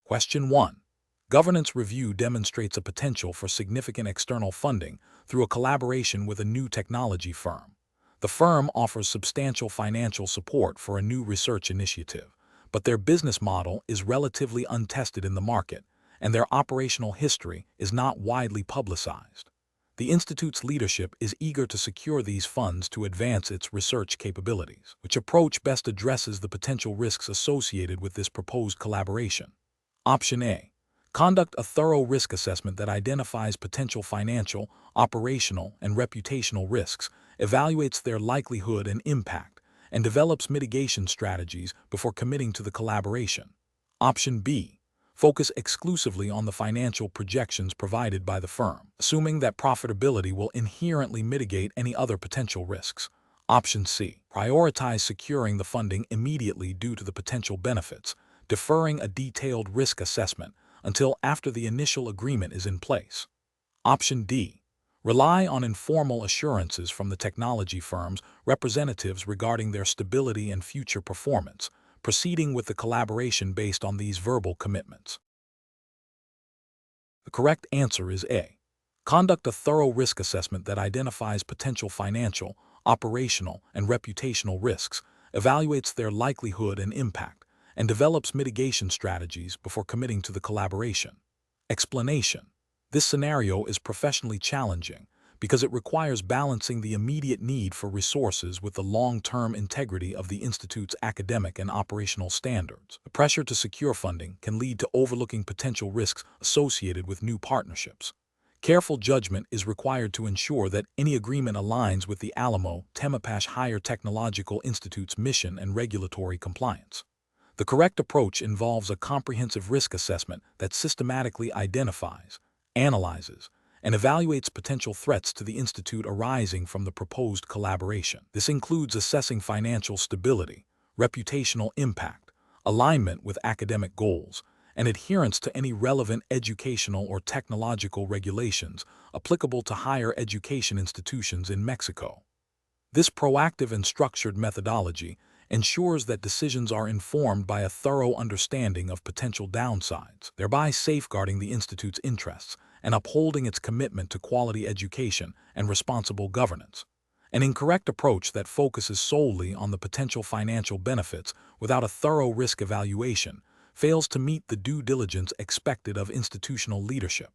Question 1. Governance review demonstrates a potential for significant external funding through a collaboration with a new technology firm. The firm offers substantial financial support for a new research initiative, but their business model is relatively untested in the market, and their operational history is not widely publicized. The Institute's leadership is eager to secure these funds to advance its research capabilities. Which approach best addresses the potential risks associated with this proposed collaboration? Option A. Conduct a thorough risk assessment that identifies potential financial, operational, and reputational risks, evaluates their likelihood and impact, and develops mitigation strategies before committing to the collaboration. Option B. Focus exclusively on the financial projections provided by the firm, assuming that profitability will inherently mitigate any other potential risks. Option C. Prioritize securing the funding immediately due to the potential benefits, deferring a detailed risk assessment until after the initial agreement is in place. Option D. Rely on informal assurances from the technology firm's representatives regarding their stability and future performance, proceeding with the collaboration based on these verbal commitments. The correct answer is A. Conduct a thorough risk assessment that identifies potential financial, operational, and reputational risks, evaluates their likelihood and impact, and develops mitigation strategies before committing to the collaboration. Explanation: this scenario is professionally challenging because it requires balancing the immediate need for resources with the long-term integrity of the Institute's academic and operational standards. The pressure to secure funding can lead to overlooking potential risks associated with new partnerships. Careful judgment is required to ensure that any agreement aligns with the Alamo, Temapache Higher Technological Institute's mission and regulatory compliance. The correct approach involves a comprehensive risk assessment that systematically identifies, analyzes, and evaluates potential threats to the Institute arising from the proposed collaboration. This includes assessing financial stability, reputational impact, alignment with academic goals, and adherence to any relevant educational or technological regulations applicable to higher education institutions in Mexico. This proactive and structured methodology ensures that decisions are informed by a thorough understanding of potential downsides, thereby safeguarding the Institute's interests and upholding its commitment to quality education and responsible governance. An incorrect approach that focuses solely on the potential financial benefits without a thorough risk evaluation fails to meet the due diligence expected of institutional leadership.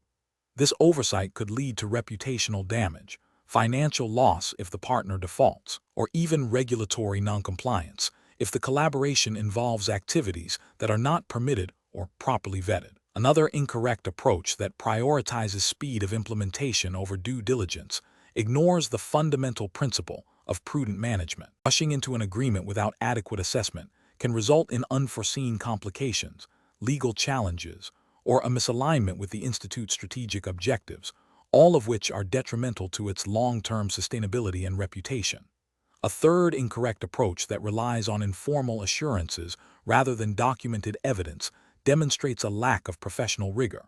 This oversight could lead to reputational damage, financial loss if the partner defaults, or even regulatory noncompliance if the collaboration involves activities that are not permitted or properly vetted. Another incorrect approach that prioritizes speed of implementation over due diligence ignores the fundamental principle of prudent management. Rushing into an agreement without adequate assessment can result in unforeseen complications, legal challenges, or a misalignment with the Institute's strategic objectives, all of which are detrimental to its long-term sustainability and reputation. A third incorrect approach that relies on informal assurances rather than documented evidence demonstrates a lack of professional rigor.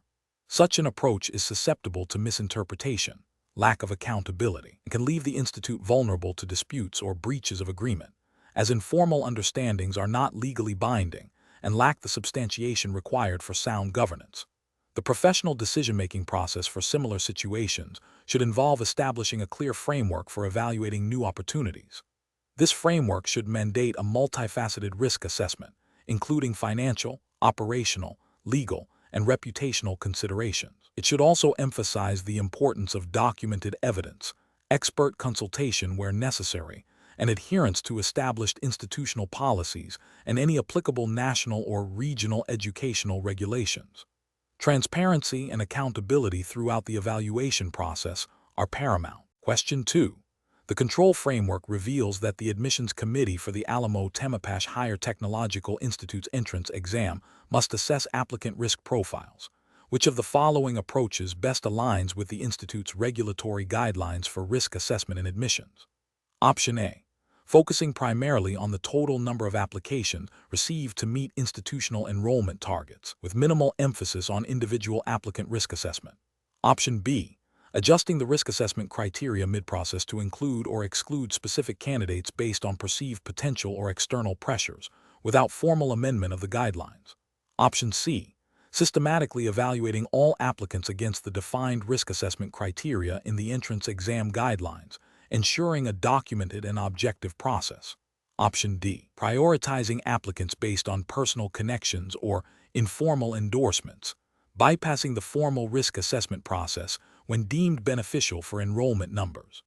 Such an approach is susceptible to misinterpretation, lack of accountability, and can leave the Institute vulnerable to disputes or breaches of agreement, as informal understandings are not legally binding and lack the substantiation required for sound governance. The professional decision-making process for similar situations should involve establishing a clear framework for evaluating new opportunities. This framework should mandate a multifaceted risk assessment, including financial, operational, legal, and reputational considerations. It should also emphasize the importance of documented evidence, expert consultation where necessary, and adherence to established institutional policies and any applicable national or regional educational regulations. Transparency and accountability throughout the evaluation process are paramount. Question 2. The control framework reveals that the admissions committee for the Alamo Temapache Higher Technological Institute's entrance exam must assess applicant risk profiles. Which of the following approaches best aligns with the Institute's regulatory guidelines for risk assessment and admissions? Option A. Focusing primarily on the total number of applications received to meet institutional enrollment targets, with minimal emphasis on individual applicant risk assessment. Option B. Adjusting the risk assessment criteria mid-process to include or exclude specific candidates based on perceived potential or external pressures, without formal amendment of the guidelines. Option C. systematically evaluating all applicants against the defined risk assessment criteria in the entrance exam guidelines, ensuring a documented and objective process. Option D. Prioritizing applicants based on personal connections or informal endorsements, bypassing the formal risk assessment process when deemed beneficial for enrollment numbers.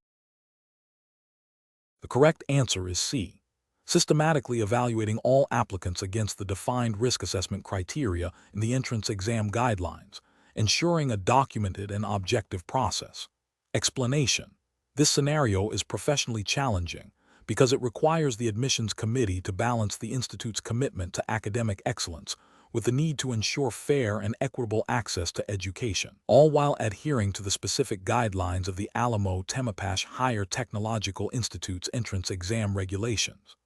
The correct answer is C. Systematically evaluating all applicants against the defined risk assessment criteria in the entrance exam guidelines, ensuring a documented and objective process. Explanation: this scenario is professionally challenging because it requires the admissions committee to balance the institute's commitment to academic excellence with the need to ensure fair and equitable access to education, all while adhering to the specific guidelines of the Alamo Temapache Higher Technological Institute's entrance exam regulations.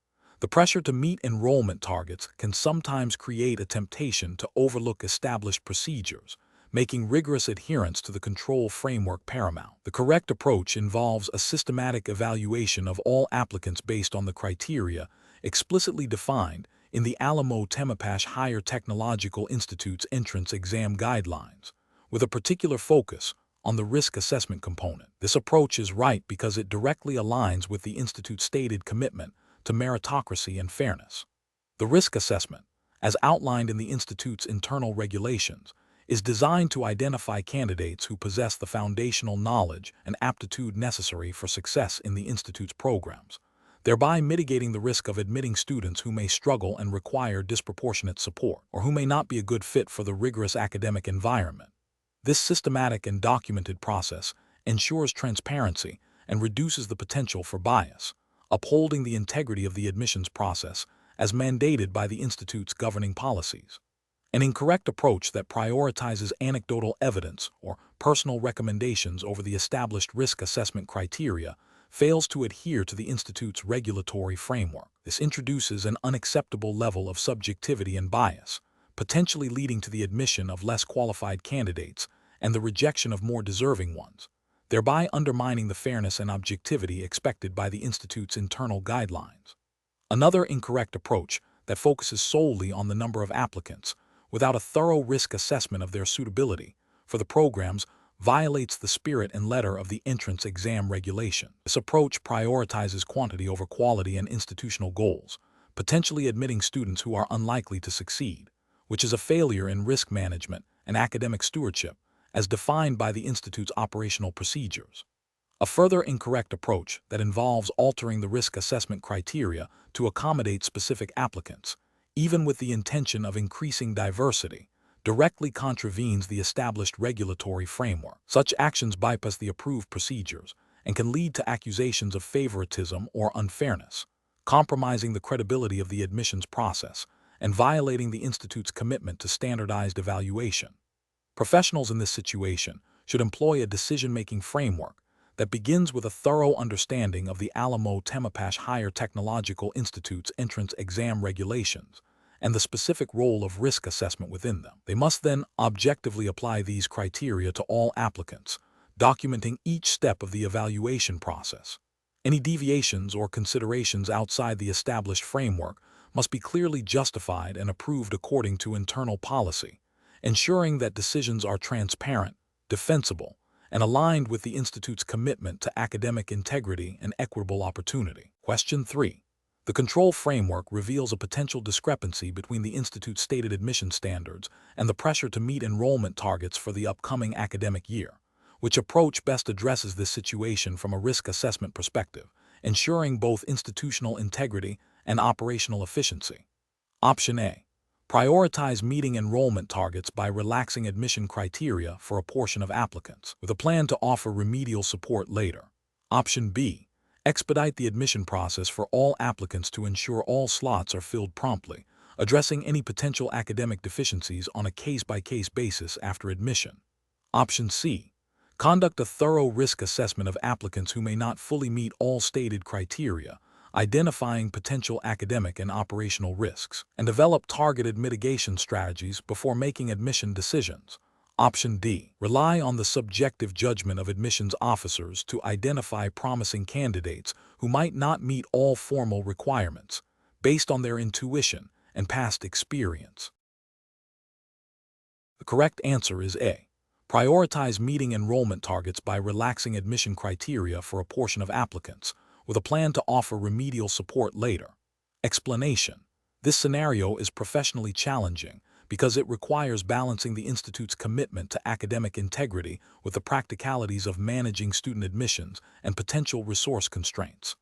The pressure to meet enrollment targets can sometimes create a temptation to overlook established procedures, making rigorous adherence to the control framework paramount. The correct approach involves a systematic evaluation of all applicants based on the criteria explicitly defined in the Alamo Temapache Higher Technological Institute's entrance exam guidelines, with a particular focus on the risk assessment component. This approach is right because it directly aligns with the institute's stated commitment to meritocracy and fairness. The risk assessment, as outlined in the institute's internal regulations, is designed to identify candidates who possess the foundational knowledge and aptitude necessary for success in the institute's programs, thereby mitigating the risk of admitting students who may struggle and require disproportionate support, or who may not be a good fit for the rigorous academic environment. This systematic and documented process ensures transparency and reduces the potential for bias, upholding the integrity of the admissions process as mandated by the institute's governing policies. An incorrect approach that prioritizes anecdotal evidence or personal recommendations over the established risk assessment criteria fails to adhere to the institute's regulatory framework. This introduces an unacceptable level of subjectivity and bias, potentially leading to the admission of less qualified candidates and the rejection of more deserving ones, thereby undermining the fairness and objectivity expected by the institute's internal guidelines. Another incorrect approach that focuses solely on the number of applicants without a thorough risk assessment of their suitability for the programs violates the spirit and letter of the entrance exam regulation. This approach prioritizes quantity over quality and institutional goals, potentially admitting students who are unlikely to succeed, which is a failure in risk management and academic stewardship as defined by the institute's operational procedures. A further incorrect approach that involves altering the risk assessment criteria to accommodate specific applicants, even with the intention of increasing diversity, directly contravenes the established regulatory framework. Such actions bypass the approved procedures and can lead to accusations of favoritism or unfairness, compromising the credibility of the admissions process and violating the institute's commitment to standardized evaluation. Professionals in this situation should employ a decision-making framework that begins with a thorough understanding of the Alamo Temapache Higher Technological Institute's entrance exam regulations and the specific role of risk assessment within them. They must then objectively apply these criteria to all applicants, documenting each step of the evaluation process. Any deviations or considerations outside the established framework must be clearly justified and approved according to internal policy, ensuring that decisions are transparent, defensible, and aligned with the institute's commitment to academic integrity and equitable opportunity. Question 3. The control framework reveals a potential discrepancy between the institute's stated admission standards and the pressure to meet enrollment targets for the upcoming academic year. Which approach best addresses this situation from a risk assessment perspective, ensuring both institutional integrity and operational efficiency? Option A. Prioritize meeting enrollment targets by relaxing admission criteria for a portion of applicants, with a plan to offer remedial support later. Option B. Expedite the admission process for all applicants to ensure all slots are filled promptly, addressing any potential academic deficiencies on a case-by-case basis after admission. Option C. Conduct a thorough risk assessment of applicants who may not fully meet all stated criteria, identifying potential academic and operational risks, and develop targeted mitigation strategies before making admission decisions. Option D. Rely on the subjective judgment of admissions officers to identify promising candidates who might not meet all formal requirements, based on their intuition and past experience. The correct answer is A. Prioritize meeting enrollment targets by relaxing admission criteria for a portion of applicants, with a plan to offer remedial support later. Explanation: this scenario is professionally challenging because it requires balancing the institute's commitment to academic integrity with the practicalities of managing student admissions and potential resource constraints.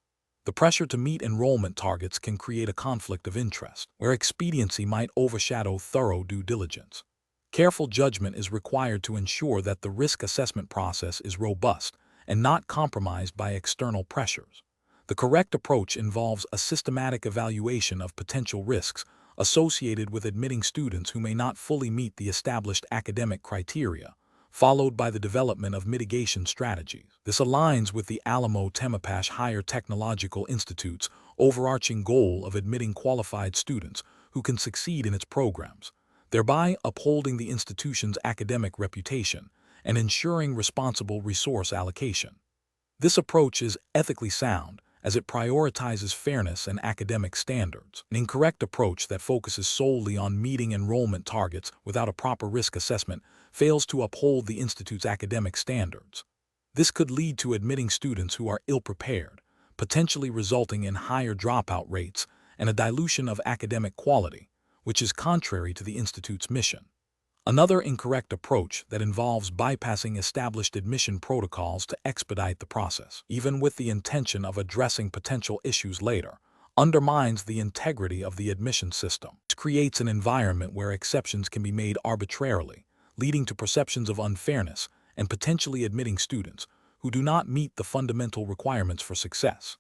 The pressure to meet enrollment targets can create a conflict of interest, where expediency might overshadow thorough due diligence. Careful judgment is required to ensure that the risk assessment process is robust and not compromised by external pressures. The correct approach involves a systematic evaluation of potential risks associated with admitting students who may not fully meet the established academic criteria, followed by the development of mitigation strategies. This aligns with the Alamo Temapache Higher Technological Institute's overarching goal of admitting qualified students who can succeed in its programs, thereby upholding the institution's academic reputation and ensuring responsible resource allocation. This approach is ethically sound as it prioritizes fairness and academic standards. An incorrect approach that focuses solely on meeting enrollment targets without a proper risk assessment fails to uphold the institute's academic standards. This could lead to admitting students who are ill-prepared, potentially resulting in higher dropout rates and a dilution of academic quality, which is contrary to the institute's mission. Another incorrect approach that involves bypassing established admission protocols to expedite the process, even with the intention of addressing potential issues later, undermines the integrity of the admission system. It creates an environment where exceptions can be made arbitrarily, leading to perceptions of unfairness and potentially admitting students who do not meet the fundamental requirements for success.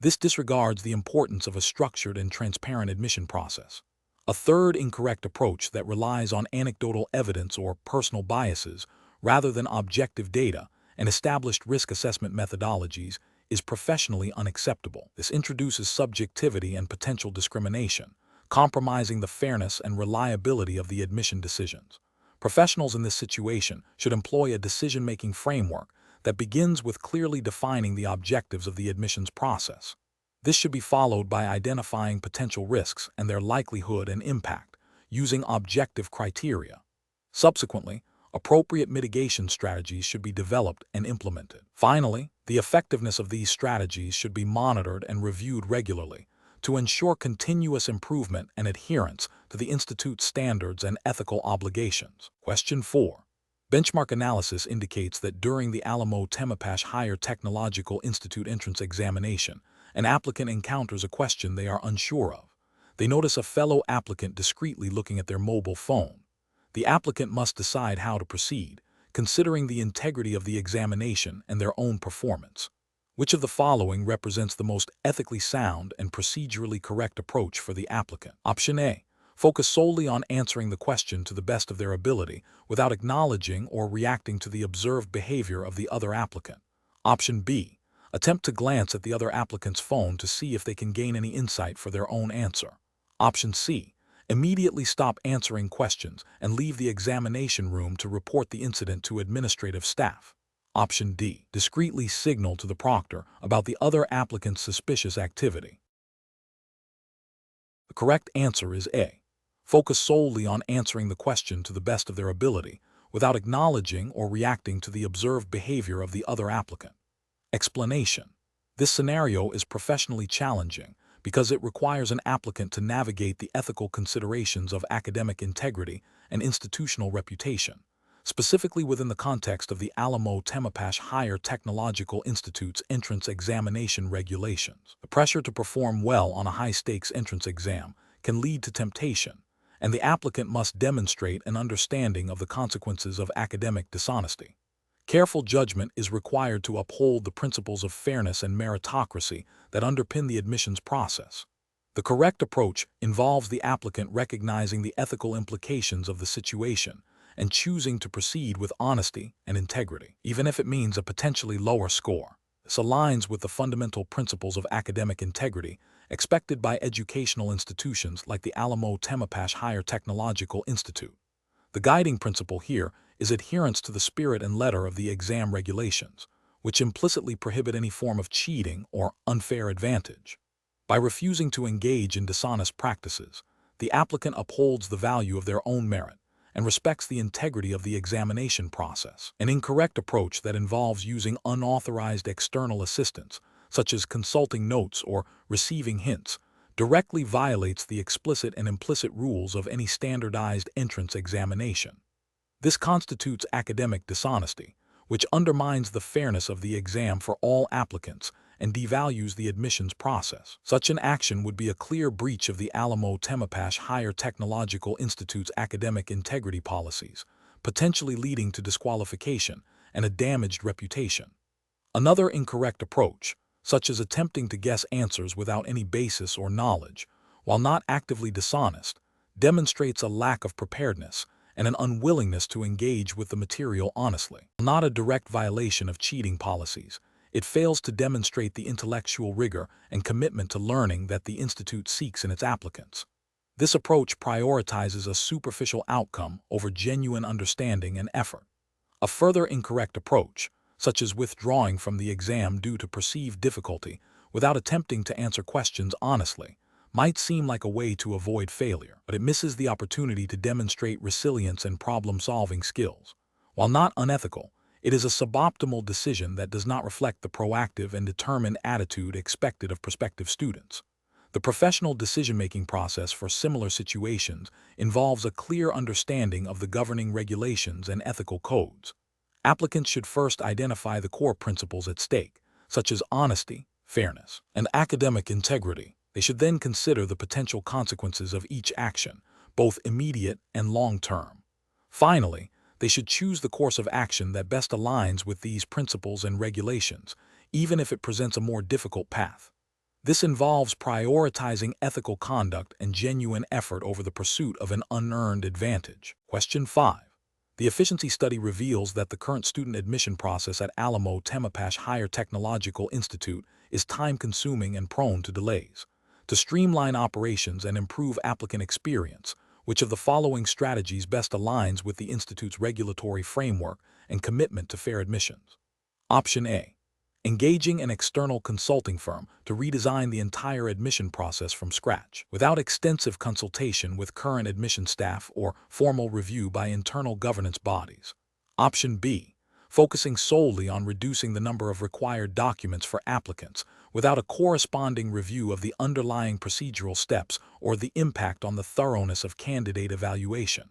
This disregards the importance of a structured and transparent admission process. A third incorrect approach that relies on anecdotal evidence or personal biases rather than objective data and established risk assessment methodologies is professionally unacceptable. This introduces subjectivity and potential discrimination, compromising the fairness and reliability of the admission decisions. Professionals in this situation should employ a decision-making framework that begins with clearly defining the objectives of the admissions process. This should be followed by identifying potential risks and their likelihood and impact, using objective criteria. Subsequently, appropriate mitigation strategies should be developed and implemented. Finally, the effectiveness of these strategies should be monitored and reviewed regularly to ensure continuous improvement and adherence to the Institute's standards and ethical obligations. Question 4. Benchmark analysis indicates that during the Alamo Temapache Higher Technological Institute entrance examination, an applicant encounters a question they are unsure of. They notice a fellow applicant discreetly looking at their mobile phone. The applicant must decide how to proceed, considering the integrity of the examination and their own performance. Which of the following represents the most ethically sound and procedurally correct approach for the applicant? Option A. Focus solely on answering the question to the best of their ability without acknowledging or reacting to the observed behavior of the other applicant. Option B. Attempt to glance at the other applicant's phone to see if they can gain any insight for their own answer. Option C. Immediately stop answering questions and leave the examination room to report the incident to administrative staff. Option D. Discreetly signal to the proctor about the other applicant's suspicious activity. The correct answer is A. Focus solely on answering the question to the best of their ability without acknowledging or reacting to the observed behavior of the other applicant. Explanation: this scenario is professionally challenging because it requires an applicant to navigate the ethical considerations of academic integrity and institutional reputation, specifically within the context of the Alamo Temapache Higher Technological Institute's entrance examination regulations. The pressure to perform well on a high-stakes entrance exam can lead to temptation, and the applicant must demonstrate an understanding of the consequences of academic dishonesty. Careful judgment is required to uphold the principles of fairness and meritocracy that underpin the admissions process. The correct approach involves the applicant recognizing the ethical implications of the situation and choosing to proceed with honesty and integrity, even if it means a potentially lower score. This aligns with the fundamental principles of academic integrity expected by educational institutions like the Alamo Temapache Higher Technological Institute. The guiding principle here is adherence to the spirit and letter of the exam regulations, which implicitly prohibit any form of cheating or unfair advantage. By refusing to engage in dishonest practices, the applicant upholds the value of their own merit and respects the integrity of the examination process. An incorrect approach that involves using unauthorized external assistance, such as consulting notes or receiving hints, directly violates the explicit and implicit rules of any standardized entrance examination. This constitutes academic dishonesty, which undermines the fairness of the exam for all applicants and devalues the admissions process. Such an action would be a clear breach of the Alamo Temapache Higher Technological Institute's academic integrity policies, potentially leading to disqualification and a damaged reputation. Another incorrect approach, such as attempting to guess answers without any basis or knowledge, while not actively dishonest, demonstrates a lack of preparedness and an unwillingness to engage with the material honestly. Not a direct violation of cheating policies, it fails to demonstrate the intellectual rigor and commitment to learning that the institute seeks in its applicants. This approach prioritizes a superficial outcome over genuine understanding and effort. A further incorrect approach, such as withdrawing from the exam due to perceived difficulty without attempting to answer questions honestly, might seem like a way to avoid failure, but it misses the opportunity to demonstrate resilience and problem-solving skills. While not unethical, it is a suboptimal decision that does not reflect the proactive and determined attitude expected of prospective students. The professional decision-making process for similar situations involves a clear understanding of the governing regulations and ethical codes. Applicants should first identify the core principles at stake, such as honesty, fairness, and academic integrity. They should then consider the potential consequences of each action, both immediate and long-term. Finally, they should choose the course of action that best aligns with these principles and regulations, even if it presents a more difficult path. This involves prioritizing ethical conduct and genuine effort over the pursuit of an unearned advantage. Question 5. The efficiency study reveals that the current student admission process at Alamo Temapache Higher Technological Institute is time-consuming and prone to delays. To streamline operations and improve applicant experience, which of the following strategies best aligns with the institute's regulatory framework and commitment to fair admissions? Option A. Engaging an external consulting firm to redesign the entire admission process from scratch, without extensive consultation with current admission staff or formal review by internal governance bodies. Option B. Focusing solely on reducing the number of required documents for applicants, without a corresponding review of the underlying procedural steps or the impact on the thoroughness of candidate evaluation.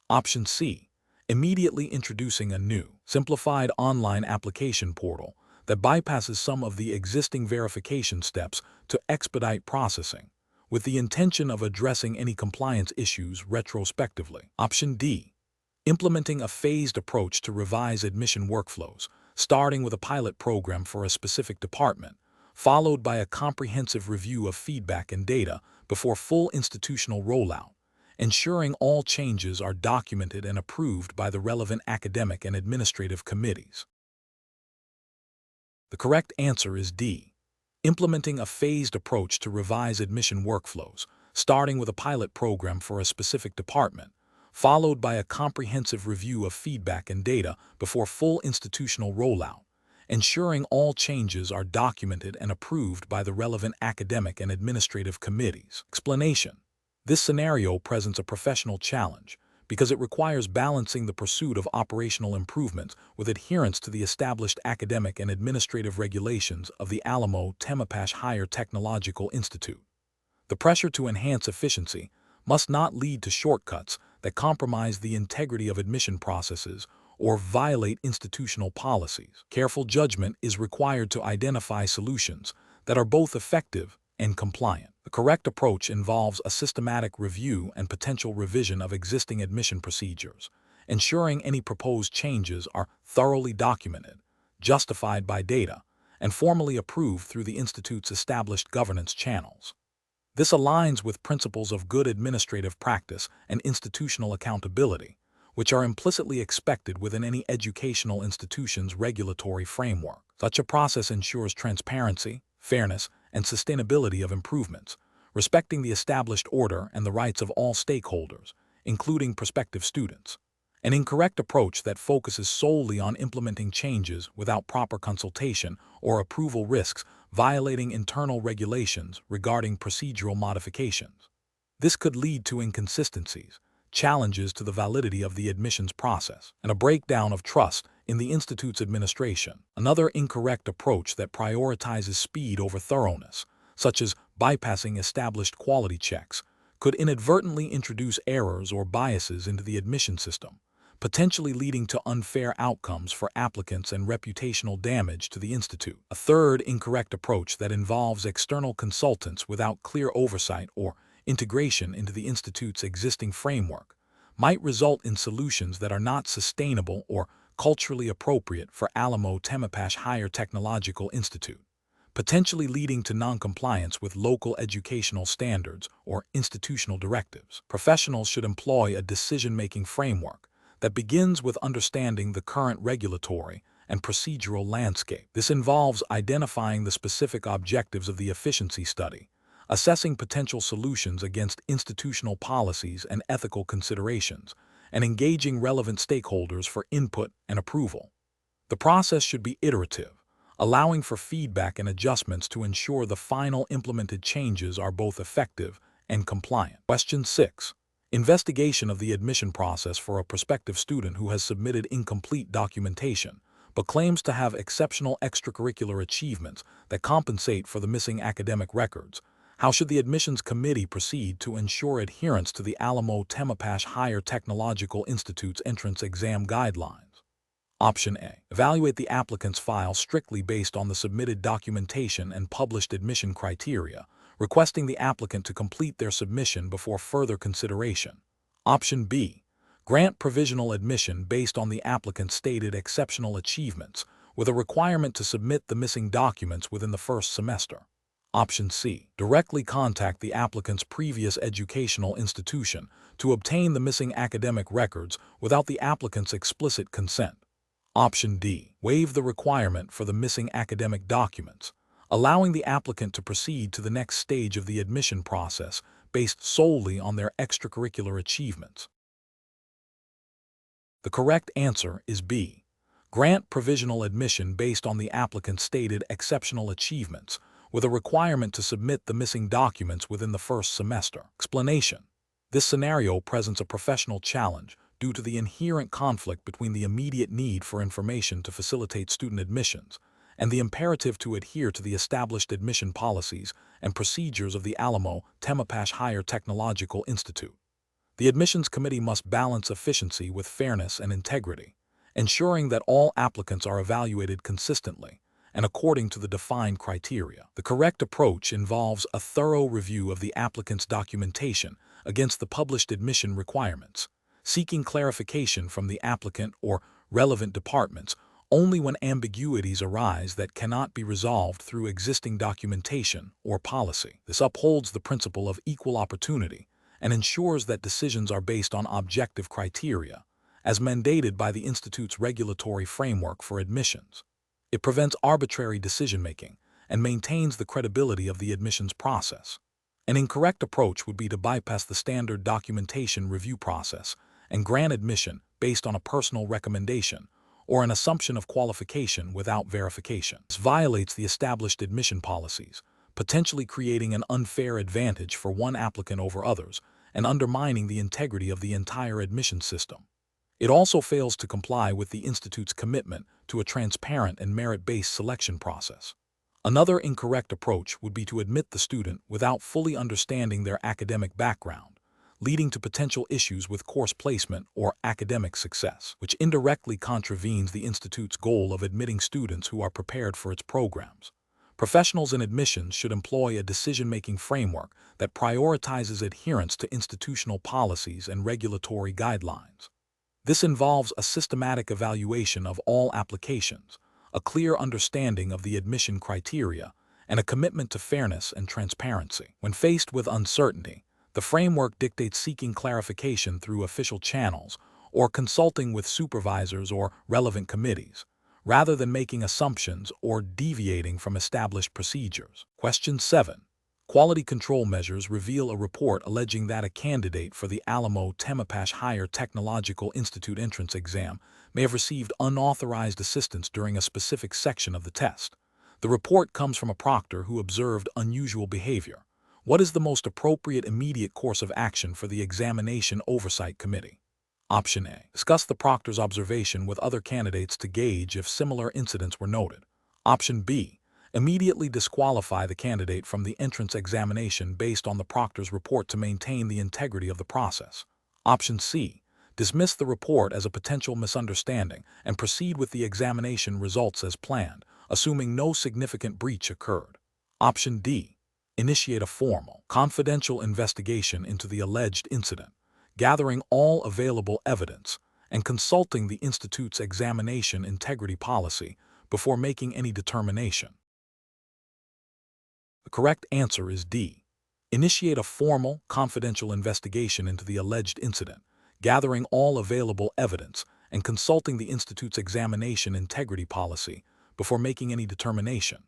Option C. Immediately introducing a new, simplified online application portal that bypasses some of the existing verification steps to expedite processing, with the intention of addressing any compliance issues retrospectively. Option D. Implementing a phased approach to revise admission workflows, starting with a pilot program for a specific department, followed by a comprehensive review of feedback and data before full institutional rollout, ensuring all changes are documented and approved by the relevant academic and administrative committees. The correct answer is D. Implementing a phased approach to revise admission workflows, starting with a pilot program for a specific department, followed by a comprehensive review of feedback and data before full institutional rollout, ensuring all changes are documented and approved by the relevant academic and administrative committees. Explanation. This scenario presents a professional challenge because it requires balancing the pursuit of operational improvements with adherence to the established academic and administrative regulations of the Alamo Temapache Higher Technological Institute. The pressure to enhance efficiency must not lead to shortcuts that compromise the integrity of admission processes or violate institutional policies. Careful judgment is required to identify solutions that are both effective and compliant. The correct approach involves a systematic review and potential revision of existing admission procedures, ensuring any proposed changes are thoroughly documented, justified by data, and formally approved through the institute's established governance channels. This aligns with principles of good administrative practice and institutional accountability, which are implicitly expected within any educational institution's regulatory framework. Such a process ensures transparency, fairness, and sustainability of improvements, respecting the established order and the rights of all stakeholders, including prospective students. An incorrect approach that focuses solely on implementing changes without proper consultation or approval risks violating internal regulations regarding procedural modifications. This could lead to inconsistencies, challenges to the validity of the admissions process, and a breakdown of trust in the institute's administration. Another incorrect approach that prioritizes speed over thoroughness, such as bypassing established quality checks, could inadvertently introduce errors or biases into the admission system, potentially leading to unfair outcomes for applicants and reputational damage to the institute. A third incorrect approach that involves external consultants without clear oversight or integration into the institute's existing framework might result in solutions that are not sustainable or culturally appropriate for Alamo Temapache Higher Technological Institute, potentially leading to noncompliance with local educational standards or institutional directives. Professionals should employ a decision-making framework that begins with understanding the current regulatory and procedural landscape. This involves identifying the specific objectives of the efficiency study, assessing potential solutions against institutional policies and ethical considerations, and engaging relevant stakeholders for input and approval. The process should be iterative, allowing for feedback and adjustments to ensure the final implemented changes are both effective and compliant. Question 6. Investigation of the admission process for a prospective student who has submitted incomplete documentation but claims to have exceptional extracurricular achievements that compensate for the missing academic records. How should the admissions committee proceed to ensure adherence to the Alamo Temapache Higher Technological Institute's entrance exam guidelines? Option A. Evaluate the applicant's file strictly based on the submitted documentation and published admission criteria, requesting the applicant to complete their submission before further consideration. Option B. Grant provisional admission based on the applicant's stated exceptional achievements, with a requirement to submit the missing documents within the first semester. Option C. Directly contact the applicant's previous educational institution to obtain the missing academic records without the applicant's explicit consent. Option D. Waive the requirement for the missing academic documents, allowing the applicant to proceed to the next stage of the admission process based solely on their extracurricular achievements. The correct answer is B. Grant provisional admission based on the applicant's stated exceptional achievements, with a requirement to submit the missing documents within the first semester. Explanation. This scenario presents a professional challenge due to the inherent conflict between the immediate need for information to facilitate student admissions and the imperative to adhere to the established admission policies and procedures of the Alamo Temapache Higher Technological Institute. The admissions committee must balance efficiency with fairness and integrity, ensuring that all applicants are evaluated consistently and according to the defined criteria. The correct approach involves a thorough review of the applicant's documentation against the published admission requirements, seeking clarification from the applicant or relevant departments only when ambiguities arise that cannot be resolved through existing documentation or policy. This upholds the principle of equal opportunity and ensures that decisions are based on objective criteria, as mandated by the Institute's regulatory framework for admissions. It prevents arbitrary decision-making and maintains the credibility of the admissions process. An incorrect approach would be to bypass the standard documentation review process and grant admission based on a personal recommendation or an assumption of qualification without verification. This violates the established admission policies, potentially creating an unfair advantage for one applicant over others and undermining the integrity of the entire admission system. It also fails to comply with the Institute's commitment to a transparent and merit-based selection process. Another incorrect approach would be to admit the student without fully understanding their academic background, leading to potential issues with course placement or academic success, which indirectly contravenes the Institute's goal of admitting students who are prepared for its programs. Professionals in admissions should employ a decision-making framework that prioritizes adherence to institutional policies and regulatory guidelines. This involves a systematic evaluation of all applications, a clear understanding of the admission criteria, and a commitment to fairness and transparency. When faced with uncertainty, the framework dictates seeking clarification through official channels or consulting with supervisors or relevant committees, rather than making assumptions or deviating from established procedures. Question 7. Quality control measures reveal a report alleging that a candidate for the Alamo Temapache Higher Technological Institute entrance exam may have received unauthorized assistance during a specific section of the test. The report comes from a proctor who observed unusual behavior, What is the most appropriate immediate course of action for the Examination Oversight Committee? Option A. Discuss the proctor's observation with other candidates to gauge if similar incidents were noted. Option B. Immediately disqualify the candidate from the entrance examination based on the proctor's report to maintain the integrity of the process. Option C. Dismiss the report as a potential misunderstanding and proceed with the examination results as planned, assuming no significant breach occurred. Option D. Initiate a formal, confidential investigation into the alleged incident, gathering all available evidence and consulting the Institute's examination integrity policy before making any determination. The correct answer is D. Initiate a formal, confidential investigation into the alleged incident, gathering all available evidence and consulting the Institute's examination integrity policy before making any determination.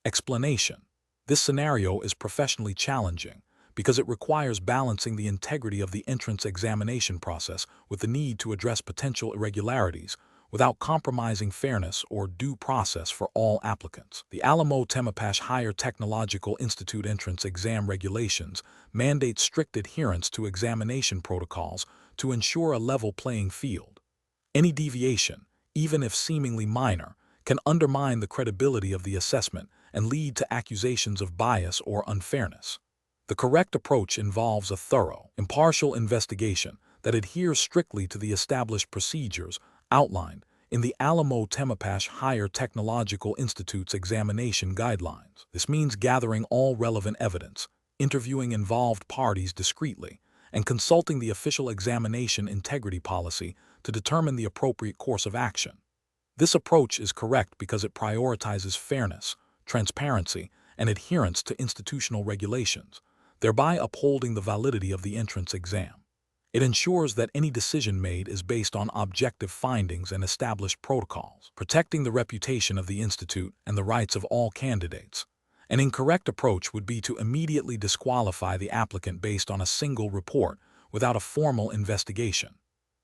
Explanation. This scenario is professionally challenging because it requires balancing the integrity of the entrance examination process with the need to address potential irregularities without compromising fairness or due process for all applicants. The Alamo Temapache Higher Technological Institute entrance exam regulations mandate strict adherence to examination protocols to ensure a level playing field. Any deviation, even if seemingly minor, can undermine the credibility of the assessment and lead to accusations of bias or unfairness. The correct approach involves a thorough, impartial investigation that adheres strictly to the established procedures outlined in the Alamo Temapache Higher Technological Institute's examination guidelines. This means gathering all relevant evidence, interviewing involved parties discreetly, and consulting the official examination integrity policy to determine the appropriate course of action. This approach is correct because it prioritizes fairness, transparency, and adherence to institutional regulations, thereby upholding the validity of the entrance exam. It ensures that any decision made is based on objective findings and established protocols, protecting the reputation of the institute and the rights of all candidates. An incorrect approach would be to immediately disqualify the applicant based on a single report without a formal investigation.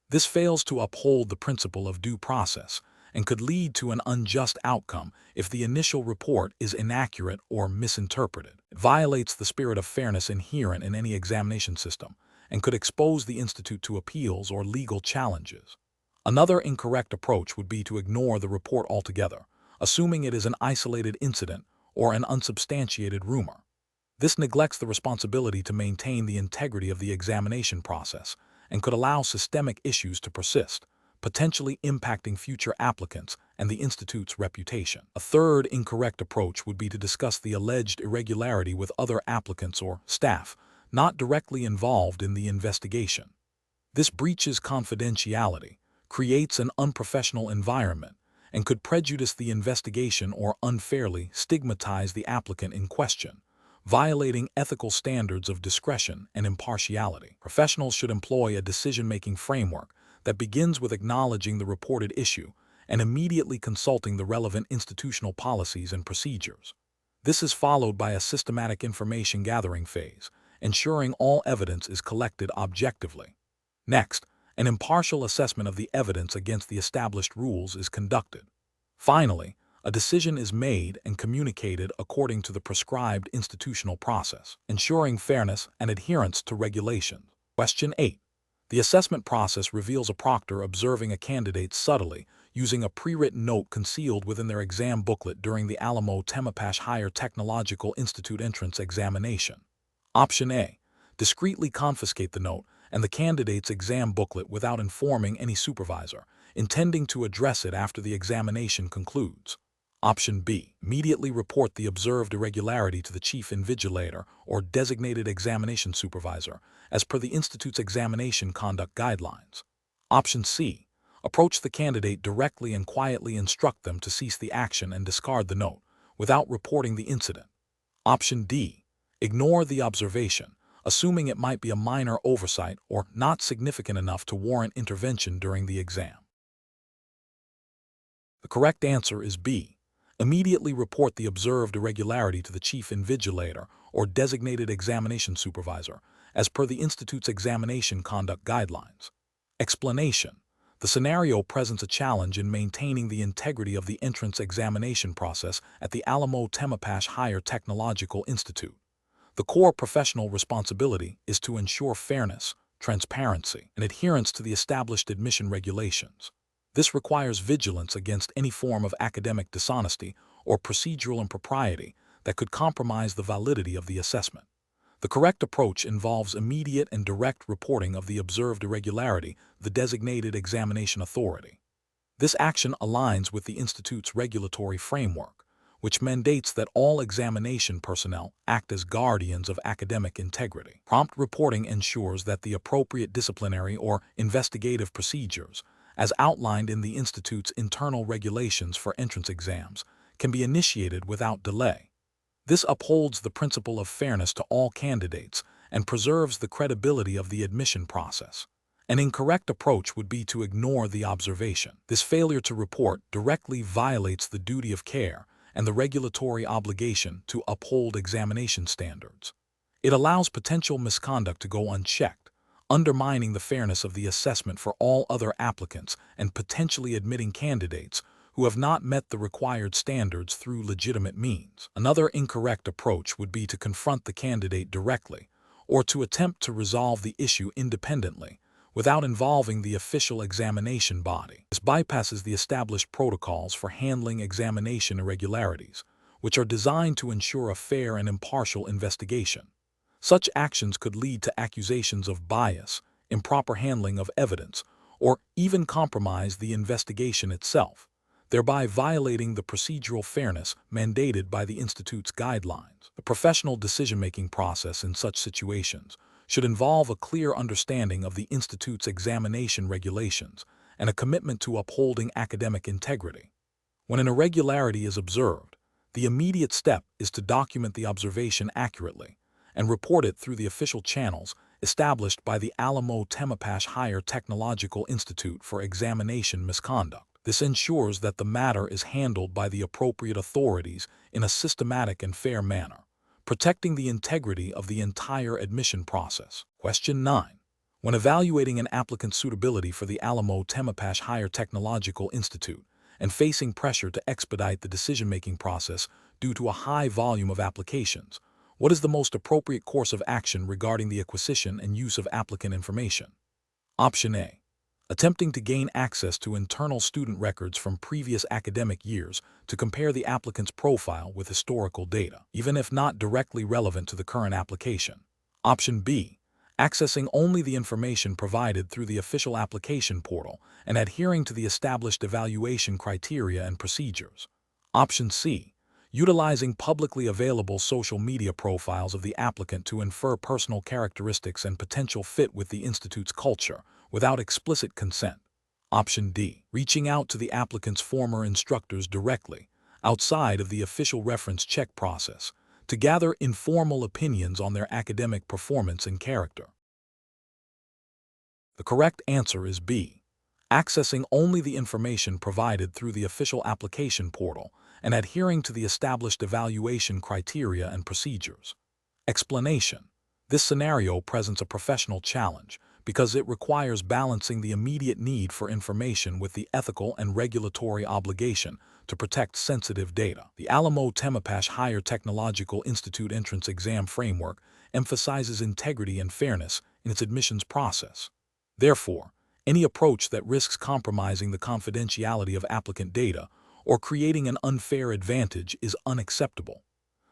This fails to uphold the principle of due process and could lead to an unjust outcome if the initial report is inaccurate or misinterpreted. It violates the spirit of fairness inherent in any examination system and could expose the institute to appeals or legal challenges. Another incorrect approach would be to ignore the report altogether, assuming it is an isolated incident or an unsubstantiated rumor. This neglects the responsibility to maintain the integrity of the examination process and could allow systemic issues to persist, potentially impacting future applicants and the institute's reputation. A third incorrect approach would be to discuss the alleged irregularity with other applicants or staff not directly involved in the investigation. This breaches confidentiality, creates an unprofessional environment, and could prejudice the investigation or unfairly stigmatize the applicant in question, violating ethical standards of discretion and impartiality. Professionals should employ a decision-making framework that begins with acknowledging the reported issue and immediately consulting the relevant institutional policies and procedures. This is followed by a systematic information gathering phase, ensuring all evidence is collected objectively. Next, an impartial assessment of the evidence against the established rules is conducted. Finally, a decision is made and communicated according to the prescribed institutional process, ensuring fairness and adherence to regulations. Question 8. The assessment process reveals a proctor observing a candidate subtly using a pre-written note concealed within their exam booklet during the Alamo Temapache Higher Technological Institute entrance examination. Option A. Discreetly confiscate the note and the candidate's exam booklet without informing any supervisor, intending to address it after the examination concludes. Option B. Immediately report the observed irregularity to the chief invigilator or designated examination supervisor, as per the Institute's examination conduct guidelines. Option C. Approach the candidate directly and quietly instruct them to cease the action and discard the note, without reporting the incident. Option D. Ignore the observation, assuming it might be a minor oversight or not significant enough to warrant intervention during the exam. The correct answer is B. Immediately report the observed irregularity to the chief invigilator or designated examination supervisor, as per the Institute's examination conduct guidelines. Explanation. The scenario presents a challenge in maintaining the integrity of the entrance examination process at the Alamo Temapache Higher Technological Institute. The core professional responsibility is to ensure fairness, transparency, and adherence to the established admission regulations. This requires vigilance against any form of academic dishonesty or procedural impropriety that could compromise the validity of the assessment. The correct approach involves immediate and direct reporting of the observed irregularity to the designated examination authority. This action aligns with the Institute's regulatory framework, which mandates that all examination personnel act as guardians of academic integrity. Prompt reporting ensures that the appropriate disciplinary or investigative procedures, as outlined in the Institute's internal regulations for entrance exams, can be initiated without delay. This upholds the principle of fairness to all candidates and preserves the credibility of the admission process. An incorrect approach would be to ignore the observation. This failure to report directly violates the duty of care and the regulatory obligation to uphold examination standards. It allows potential misconduct to go unchecked, undermining the fairness of the assessment for all other applicants and potentially admitting candidates who have not met the required standards through legitimate means. Another incorrect approach would be to confront the candidate directly or to attempt to resolve the issue independently without involving the official examination body. This bypasses the established protocols for handling examination irregularities, which are designed to ensure a fair and impartial investigation. Such actions could lead to accusations of bias, improper handling of evidence, or even compromise the investigation itself, thereby violating the procedural fairness mandated by the Institute's guidelines. The professional decision-making process in such situations should involve a clear understanding of the Institute's examination regulations and a commitment to upholding academic integrity. When an irregularity is observed, the immediate step is to document the observation accurately and report it through the official channels established by the Alamo Temapache Higher Technological Institute for Examination Misconduct. This ensures that the matter is handled by the appropriate authorities in a systematic and fair manner, protecting the integrity of the entire admission process. Question 9. When evaluating an applicant's suitability for the Alamo Temapache Higher Technological Institute and facing pressure to expedite the decision-making process due to a high volume of applications, what is the most appropriate course of action regarding the acquisition and use of applicant information? Option A. Attempting to gain access to internal student records from previous academic years to compare the applicant's profile with historical data, even if not directly relevant to the current application. Option B. Accessing only the information provided through the official application portal and adhering to the established evaluation criteria and procedures. Option C. Utilizing publicly available social media profiles of the applicant to infer personal characteristics and potential fit with the Institute's culture, without explicit consent. Option D. Reaching out to the applicant's former instructors directly, outside of the official reference check process, to gather informal opinions on their academic performance and character. The correct answer is B. Accessing only the information provided through the official application portal and adhering to the established evaluation criteria and procedures. Explanation. This scenario presents a professional challenge because it requires balancing the immediate need for information with the ethical and regulatory obligation to protect sensitive data. The Alamo Temapache Higher Technological Institute entrance exam framework emphasizes integrity and fairness in its admissions process. Therefore, any approach that risks compromising the confidentiality of applicant data or creating an unfair advantage is unacceptable.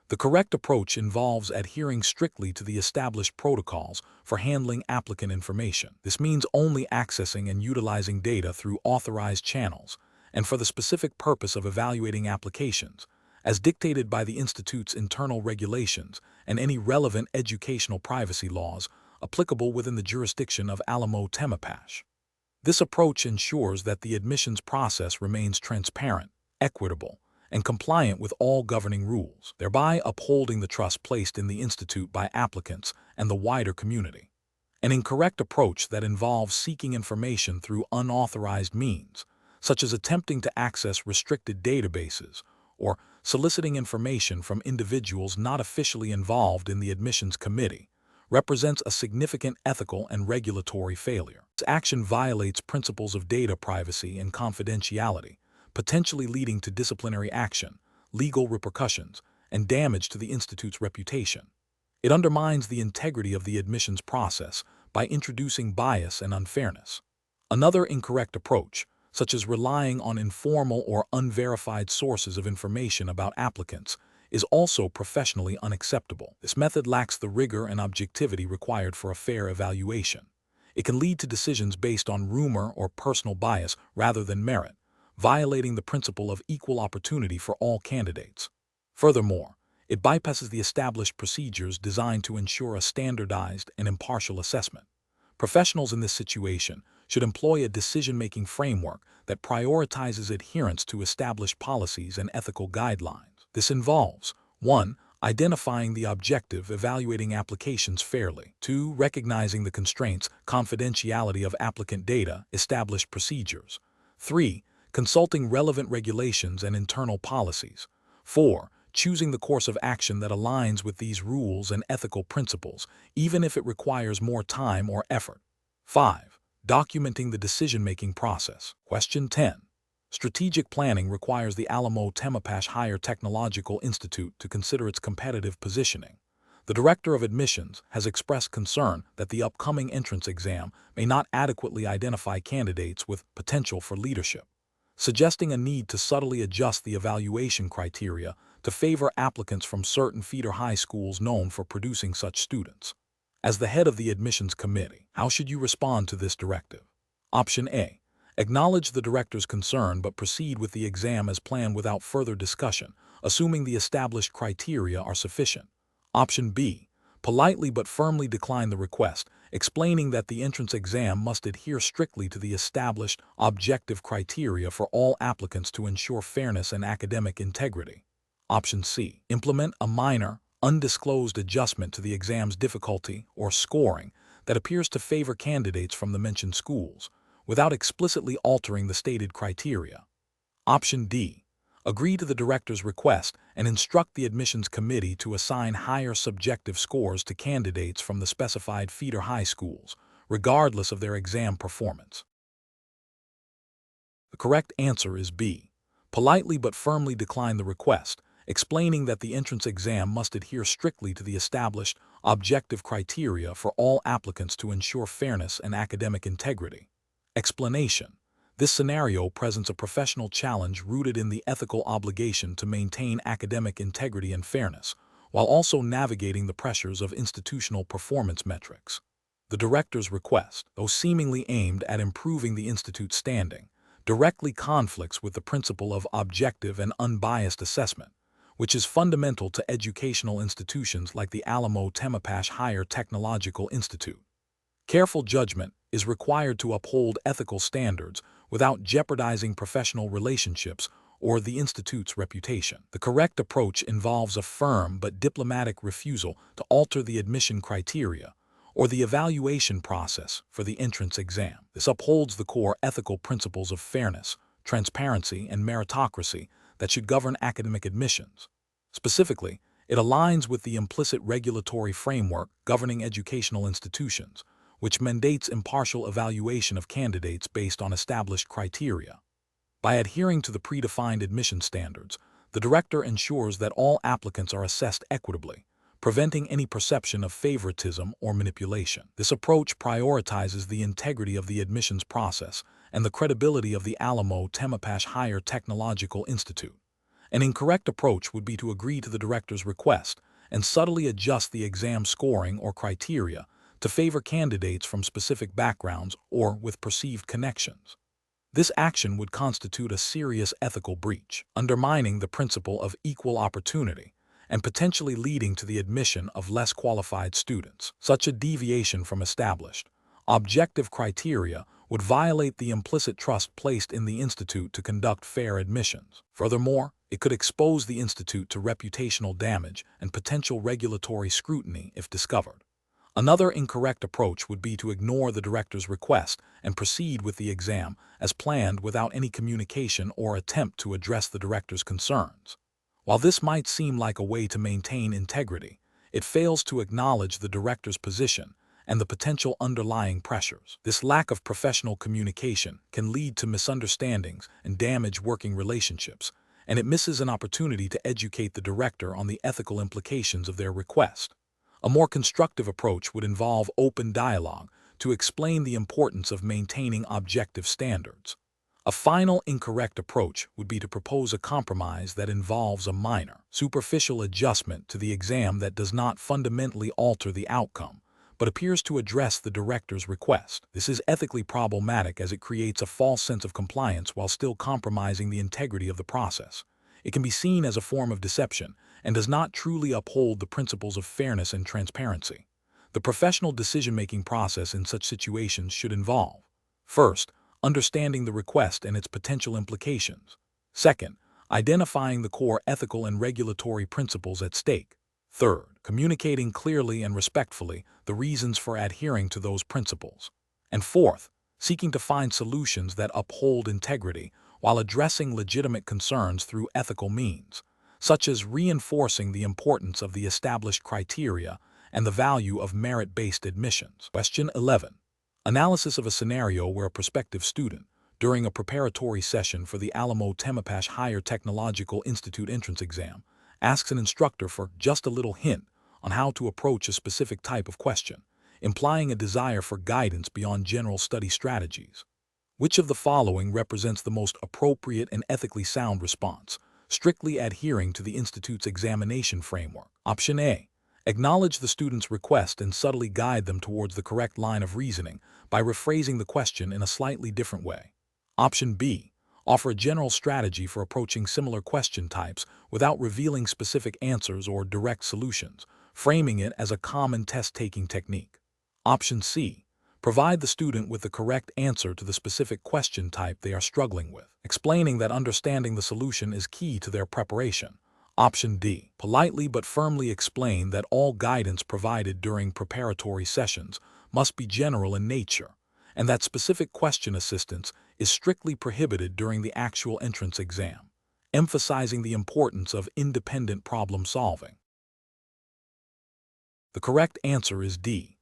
The correct approach involves adhering strictly to the established protocols for handling applicant information. This means only accessing and utilizing data through authorized channels and for the specific purpose of evaluating applications, as dictated by the Institute's internal regulations and any relevant educational privacy laws applicable within the jurisdiction of Alamo Temapache. This approach ensures that the admissions process remains transparent, equitable, and compliant with all governing rules, thereby upholding the trust placed in the Institute by applicants and the wider community. An incorrect approach that involves seeking information through unauthorized means, such as attempting to access restricted databases or soliciting information from individuals not officially involved in the admissions committee, represents a significant ethical and regulatory failure. This action violates principles of data privacy and confidentiality, potentially leading to disciplinary action, legal repercussions, and damage to the Institute's reputation. It undermines the integrity of the admissions process by introducing bias and unfairness. Another incorrect approach, such as relying on informal or unverified sources of information about applicants, is also professionally unacceptable. This method lacks the rigor and objectivity required for a fair evaluation. It can lead to decisions based on rumor or personal bias rather than merit, violating the principle of equal opportunity for all candidates. Furthermore, it bypasses the established procedures designed to ensure a standardized and impartial assessment. Professionals in this situation should employ a decision-making framework that prioritizes adherence to established policies and ethical guidelines. This involves 1. Identifying the objective, evaluating applications fairly. 2. Recognizing the constraints, confidentiality of applicant data, established procedures. 3. Consulting relevant regulations and internal policies. 4. Choosing the course of action that aligns with these rules and ethical principles, even if it requires more time or effort. 5. Documenting the decision-making process. Question 10. Strategic planning requires the Alamo Temapache Higher Technological Institute to consider its competitive positioning. The Director of Admissions has expressed concern that the upcoming entrance exam may not adequately identify candidates with potential for leadership, suggesting a need to subtly adjust the evaluation criteria to favor applicants from certain feeder high schools known for producing such students. As the head of the admissions committee, how should you respond to this directive? Option A. Acknowledge the director's concern but proceed with the exam as planned without further discussion, assuming the established criteria are sufficient. Option B. Politely but firmly decline the request, explaining that the entrance exam must adhere strictly to the established objective criteria for all applicants to ensure fairness and academic integrity. Option C. Implement a minor, undisclosed adjustment to the exam's difficulty or scoring that appears to favor candidates from the mentioned schools, without explicitly altering the stated criteria. Option D. Agree to the director's request and instruct the admissions committee to assign higher subjective scores to candidates from the specified feeder high schools, regardless of their exam performance. The correct answer is B. Politely but firmly decline the request, explaining that the entrance exam must adhere strictly to the established objective criteria for all applicants to ensure fairness and academic integrity. Explanation. This scenario presents a professional challenge rooted in the ethical obligation to maintain academic integrity and fairness, while also navigating the pressures of institutional performance metrics. The director's request, though seemingly aimed at improving the institute's standing, directly conflicts with the principle of objective and unbiased assessment, which is fundamental to educational institutions like the Alamo Temapache Higher Technological Institute. Careful judgment is required to uphold ethical standards without jeopardizing professional relationships or the institute's reputation. The correct approach involves a firm but diplomatic refusal to alter the admission criteria or the evaluation process for the entrance exam. This upholds the core ethical principles of fairness, transparency, and meritocracy that should govern academic admissions. Specifically, it aligns with the implicit regulatory framework governing educational institutions, which mandates impartial evaluation of candidates based on established criteria. By adhering to the predefined admission standards, the director ensures that all applicants are assessed equitably, preventing any perception of favoritism or manipulation. This approach prioritizes the integrity of the admissions process and the credibility of the Alamo Temapache Higher Technological Institute. An incorrect approach would be to agree to the director's request and subtly adjust the exam scoring or criteria to favor candidates from specific backgrounds or with perceived connections. This action would constitute a serious ethical breach, undermining the principle of equal opportunity and potentially leading to the admission of less qualified students. Such a deviation from established, objective criteria would violate the implicit trust placed in the institute to conduct fair admissions. Furthermore, it could expose the institute to reputational damage and potential regulatory scrutiny if discovered. Another incorrect approach would be to ignore the director's request and proceed with the exam as planned without any communication or attempt to address the director's concerns. While this might seem like a way to maintain integrity, it fails to acknowledge the director's position and the potential underlying pressures. This lack of professional communication can lead to misunderstandings and damage working relationships, and it misses an opportunity to educate the director on the ethical implications of their request. A more constructive approach would involve open dialogue to explain the importance of maintaining objective standards. A final incorrect approach would be to propose a compromise that involves a minor, superficial adjustment to the exam that does not fundamentally alter the outcome, but appears to address the director's request. This is ethically problematic as it creates a false sense of compliance while still compromising the integrity of the process. It can be seen as a form of deception and does not truly uphold the principles of fairness and transparency. The professional decision-making process in such situations should involve: first, understanding the request and its potential implications. Second, identifying the core ethical and regulatory principles at stake. Third, communicating clearly and respectfully the reasons for adhering to those principles. And fourth, seeking to find solutions that uphold integrity while addressing legitimate concerns through ethical means, such as reinforcing the importance of the established criteria and the value of merit-based admissions. Question 11. Analysis of a scenario where a prospective student, during a preparatory session for the Alamo Temapache Higher Technological Institute entrance exam, asks an instructor for just a little hint on how to approach a specific type of question, implying a desire for guidance beyond general study strategies. Which of the following represents the most appropriate and ethically sound response, strictly adhering to the Institute's examination framework? Option A. Acknowledge the student's request and subtly guide them towards the correct line of reasoning by rephrasing the question in a slightly different way. Option B. Offer a general strategy for approaching similar question types without revealing specific answers or direct solutions, framing it as a common test-taking technique. Option C. Provide the student with the correct answer to the specific question type they are struggling with, explaining that understanding the solution is key to their preparation. Option D. Politely but firmly explain that all guidance provided during preparatory sessions must be general in nature, and that specific question assistance is strictly prohibited during the actual entrance exam, emphasizing the importance of independent problem solving. The correct answer is D.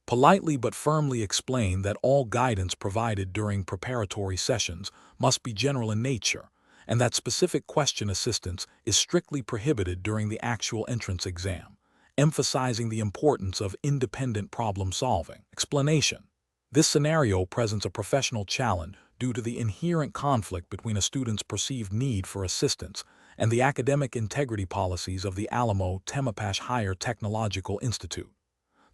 Politely but firmly explain that all guidance provided during preparatory sessions must be general in nature, and that specific question assistance is strictly prohibited during the actual entrance exam, emphasizing the importance of independent problem solving. Explanation. This scenario presents a professional challenge due to the inherent conflict between a student's perceived need for assistance and the academic integrity policies of the Alamo Temapache Higher Technological Institute.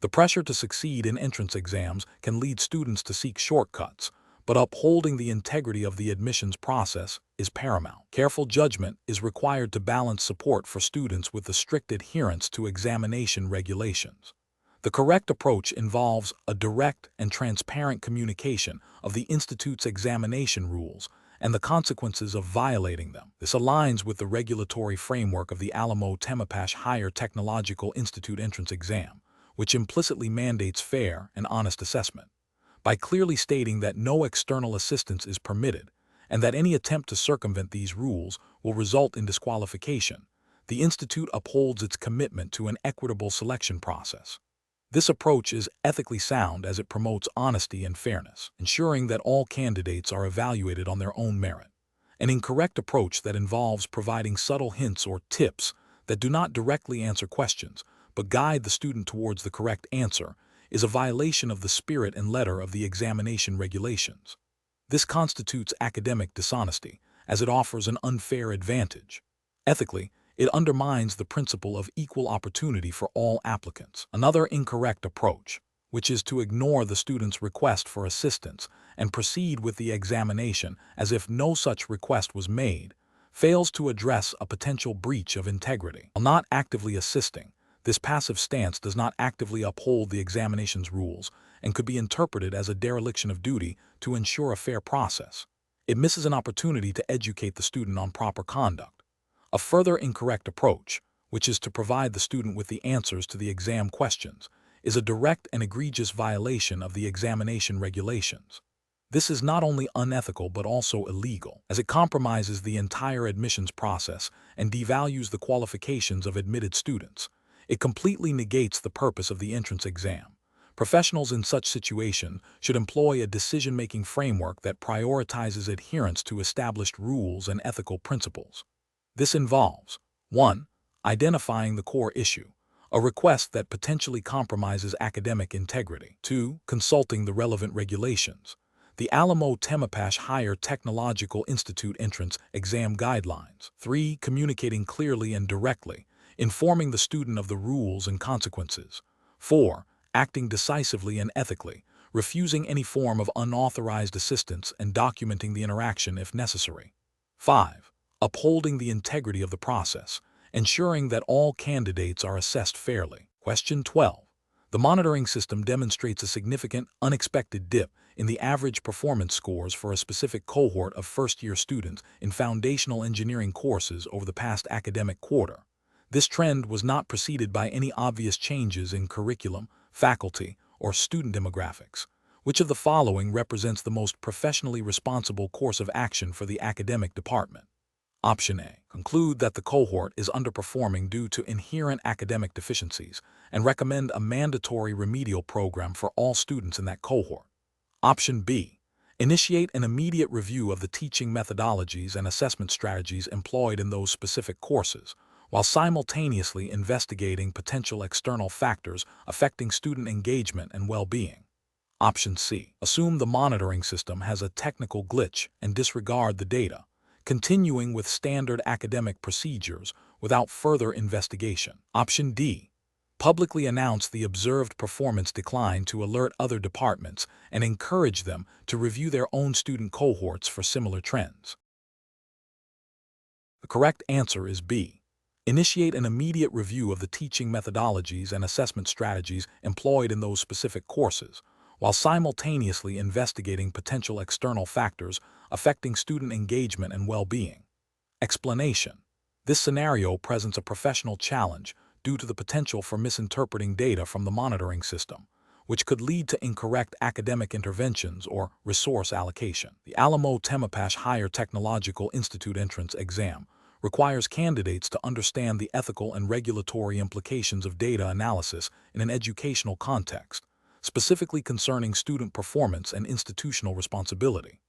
The pressure to succeed in entrance exams can lead students to seek shortcuts, but upholding the integrity of the admissions process is paramount. Careful judgment is required to balance support for students with the strict adherence to examination regulations. The correct approach involves a direct and transparent communication of the Institute's examination rules and the consequences of violating them. This aligns with the regulatory framework of the Alamo Temapache Higher Technological Institute entrance exam, which implicitly mandates fair and honest assessment. By clearly stating that no external assistance is permitted and that any attempt to circumvent these rules will result in disqualification, the Institute upholds its commitment to an equitable selection process. This approach is ethically sound as it promotes honesty and fairness, ensuring that all candidates are evaluated on their own merit. An incorrect approach that involves providing subtle hints or tips that do not directly answer questions but guide the student towards the correct answer is a violation of the spirit and letter of the examination regulations. This constitutes academic dishonesty, as it offers an unfair advantage. Ethically, it undermines the principle of equal opportunity for all applicants. Another incorrect approach, which is to ignore the student's request for assistance and proceed with the examination as if no such request was made, fails to address a potential breach of integrity. While not actively assisting, this passive stance does not actively uphold the examination's rules and could be interpreted as a dereliction of duty to ensure a fair process. It misses an opportunity to educate the student on proper conduct. A further incorrect approach, which is to provide the student with the answers to the exam questions, is a direct and egregious violation of the examination regulations. This is not only unethical but also illegal, as it compromises the entire admissions process and devalues the qualifications of admitted students. It completely negates the purpose of the entrance exam. Professionals in such situations should employ a decision-making framework that prioritizes adherence to established rules and ethical principles. This involves: 1. Identifying the core issue, a request that potentially compromises academic integrity. 2. Consulting the relevant regulations. The Alamo Temapache Higher Technological Institute entrance exam guidelines. 3. Communicating clearly and directly, informing the student of the rules and consequences. 4. Acting decisively and ethically, refusing any form of unauthorized assistance and documenting the interaction if necessary. 5. Upholding the integrity of the process, ensuring that all candidates are assessed fairly. Question 12. The monitoring system demonstrates a significant, unexpected dip in the average performance scores for a specific cohort of first-year students in foundational engineering courses over the past academic quarter. This trend was not preceded by any obvious changes in curriculum, faculty, or student demographics. Which of the following represents the most professionally responsible course of action for the academic department? Option A. Conclude that the cohort is underperforming due to inherent academic deficiencies and recommend a mandatory remedial program for all students in that cohort. Option B. Initiate an immediate review of the teaching methodologies and assessment strategies employed in those specific courses, while simultaneously investigating potential external factors affecting student engagement and well-being. Option C. Assume the monitoring system has a technical glitch and disregard the data, continuing with standard academic procedures without further investigation. Option D. Publicly announce the observed performance decline to alert other departments and encourage them to review their own student cohorts for similar trends. The correct answer is B. Initiate an immediate review of the teaching methodologies and assessment strategies employed in those specific courses, while simultaneously investigating potential external factors affecting student engagement and well-being. Explanation. This scenario presents a professional challenge due to the potential for misinterpreting data from the monitoring system, which could lead to incorrect academic interventions or resource allocation. The Alamo Temapache Higher Technological Institute entrance exam requires candidates to understand the ethical and regulatory implications of data analysis in an educational context, specifically concerning student performance and institutional responsibility.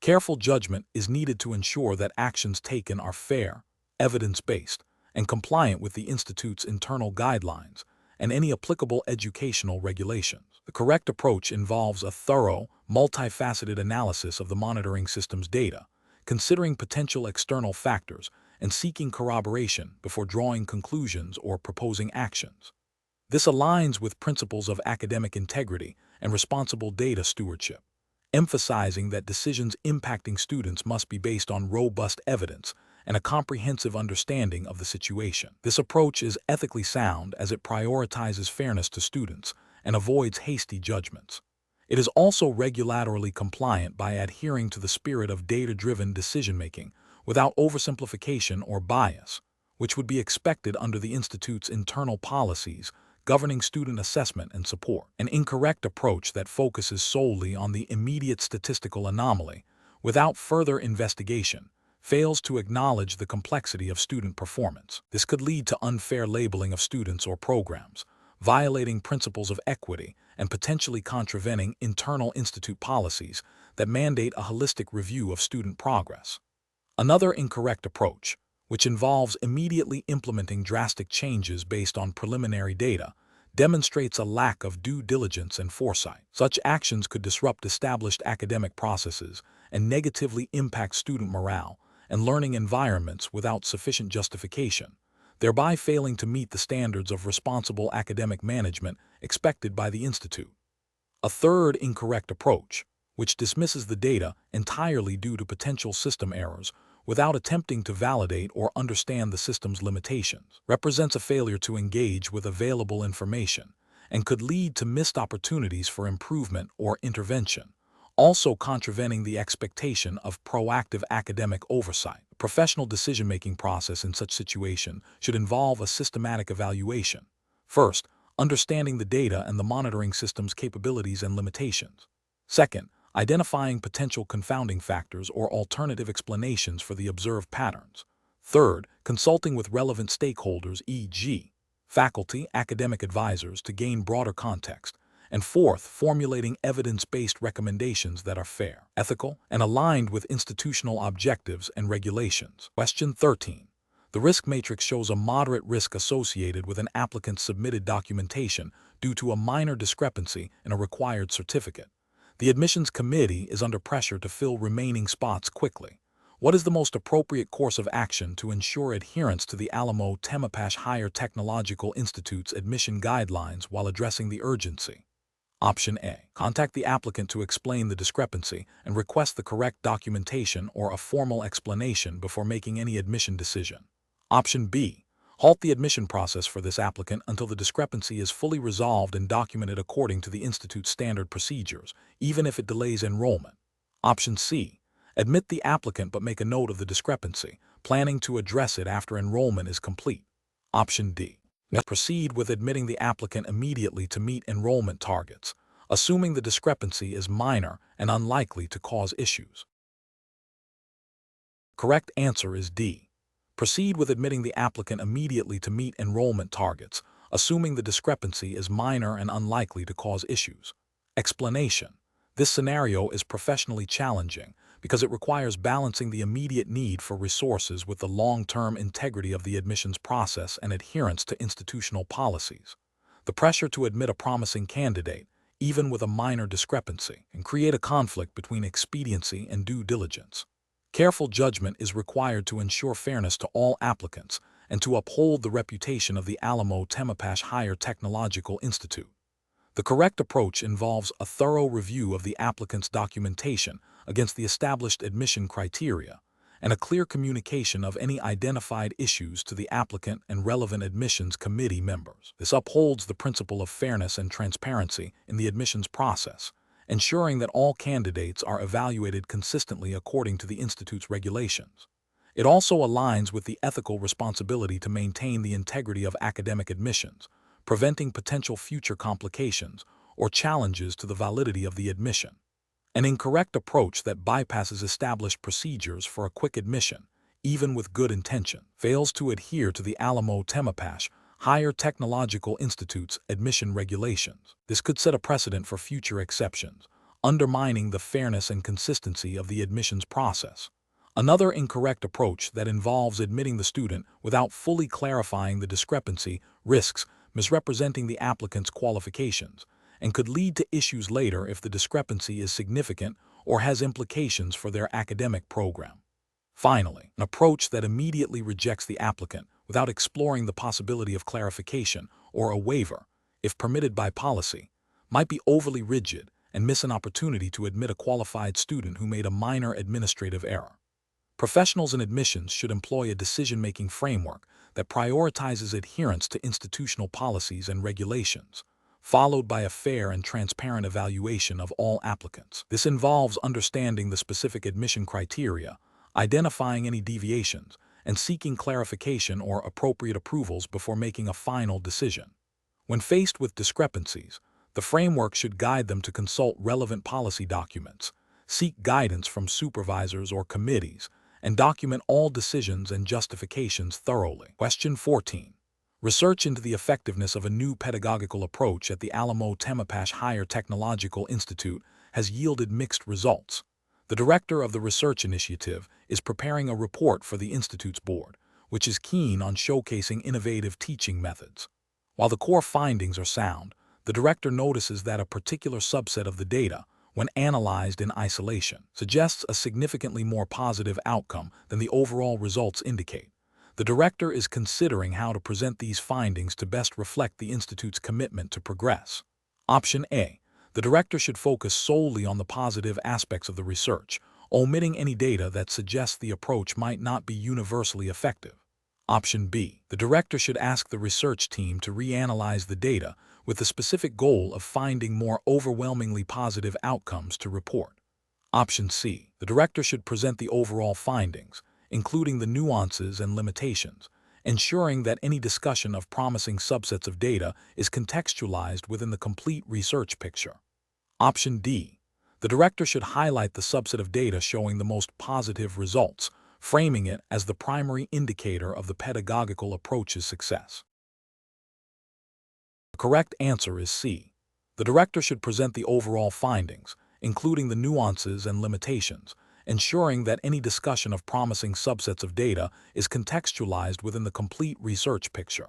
Careful judgment is needed to ensure that actions taken are fair, evidence-based, and compliant with the Institute's internal guidelines and any applicable educational regulations. The correct approach involves a thorough, multifaceted analysis of the monitoring system's data, considering potential external factors and seeking corroboration before drawing conclusions or proposing actions. This aligns with principles of academic integrity and responsible data stewardship, emphasizing that decisions impacting students must be based on robust evidence and a comprehensive understanding of the situation. This approach is ethically sound as it prioritizes fairness to students and avoids hasty judgments. It is also regulatorily compliant by adhering to the spirit of data-driven decision-making without oversimplification or bias, which would be expected under the Institute's internal policies governing student assessment and support. An incorrect approach that focuses solely on the immediate statistical anomaly without further investigation fails to acknowledge the complexity of student performance. This could lead to unfair labeling of students or programs, violating principles of equity and potentially contravening internal institute policies that mandate a holistic review of student progress. Another incorrect approach, which involves immediately implementing drastic changes based on preliminary data, demonstrates a lack of due diligence and foresight. Such actions could disrupt established academic processes and negatively impact student morale and learning environments without sufficient justification, thereby failing to meet the standards of responsible academic management expected by the Institute. A third incorrect approach, which dismisses the data entirely due to potential system errors without attempting to validate or understand the system's limitations, represents a failure to engage with available information and could lead to missed opportunities for improvement or intervention, also contravening the expectation of proactive academic oversight. The professional decision-making process in such situation should involve a systematic evaluation. First, understanding the data and the monitoring system's capabilities and limitations. Second, identifying potential confounding factors or alternative explanations for the observed patterns. Third, consulting with relevant stakeholders, e.g., faculty, academic advisors, to gain broader context. And fourth, formulating evidence-based recommendations that are fair, ethical, and aligned with institutional objectives and regulations. Question 13. The risk matrix shows a moderate risk associated with an applicant's submitted documentation due to a minor discrepancy in a required certificate. The admissions committee is under pressure to fill remaining spots quickly. What is the most appropriate course of action to ensure adherence to the Alamo Temapache Higher Technological Institute's admission guidelines while addressing the urgency? Option A. Contact the applicant to explain the discrepancy and request the correct documentation or a formal explanation before making any admission decision. Option B. Halt the admission process for this applicant until the discrepancy is fully resolved and documented according to the Institute's standard procedures, even if it delays enrollment. Option C. Admit the applicant but make a note of the discrepancy, planning to address it after enrollment is complete. Option D. Proceed with admitting the applicant immediately to meet enrollment targets, assuming the discrepancy is minor and unlikely to cause issues. Correct answer is D. Proceed with admitting the applicant immediately to meet enrollment targets, assuming the discrepancy is minor and unlikely to cause issues. Explanation. This scenario is professionally challenging because it requires balancing the immediate need for resources with the long-term integrity of the admissions process and adherence to institutional policies. The pressure to admit a promising candidate, even with a minor discrepancy, can create a conflict between expediency and due diligence. Careful judgment is required to ensure fairness to all applicants and to uphold the reputation of the Alamo Temapache Higher Technological Institute. The correct approach involves a thorough review of the applicant's documentation against the established admission criteria and a clear communication of any identified issues to the applicant and relevant admissions committee members. This upholds the principle of fairness and transparency in the admissions process, ensuring that all candidates are evaluated consistently according to the Institute's regulations. It also aligns with the ethical responsibility to maintain the integrity of academic admissions, preventing potential future complications or challenges to the validity of the admission. An incorrect approach that bypasses established procedures for a quick admission, even with good intention, fails to adhere to the Alamo Temapache Higher Technological Institute's admission regulations. This could set a precedent for future exceptions, undermining the fairness and consistency of the admissions process. Another incorrect approach that involves admitting the student without fully clarifying the discrepancy risks misrepresenting the applicant's qualifications and could lead to issues later if the discrepancy is significant or has implications for their academic program. Finally, an approach that immediately rejects the applicant without exploring the possibility of clarification or a waiver, if permitted by policy, might be overly rigid and miss an opportunity to admit a qualified student who made a minor administrative error. Professionals in admissions should employ a decision-making framework that prioritizes adherence to institutional policies and regulations, followed by a fair and transparent evaluation of all applicants. This involves understanding the specific admission criteria, identifying any deviations, and seeking clarification or appropriate approvals before making a final decision. When faced with discrepancies, the framework should guide them to consult relevant policy documents, seek guidance from supervisors or committees, and document all decisions and justifications thoroughly. Question 14. Research into the effectiveness of a new pedagogical approach at the Alamo Temapache Higher Technological Institute has yielded mixed results. The director of the research initiative is preparing a report for the Institute's board, which is keen on showcasing innovative teaching methods. While the core findings are sound, the director notices that a particular subset of the data, when analyzed in isolation, suggests a significantly more positive outcome than the overall results indicate. The director is considering how to present these findings to best reflect the Institute's commitment to progress. Option A. The director should focus solely on the positive aspects of the research, omitting any data that suggests the approach might not be universally effective. Option B. The director should ask the research team to reanalyze the data with the specific goal of finding more overwhelmingly positive outcomes to report. Option C. The director should present the overall findings, including the nuances and limitations, ensuring that any discussion of promising subsets of data is contextualized within the complete research picture. Option D. The director should highlight the subset of data showing the most positive results, framing it as the primary indicator of the pedagogical approach's success. The correct answer is C. The director should present the overall findings, including the nuances and limitations, ensuring that any discussion of promising subsets of data is contextualized within the complete research picture.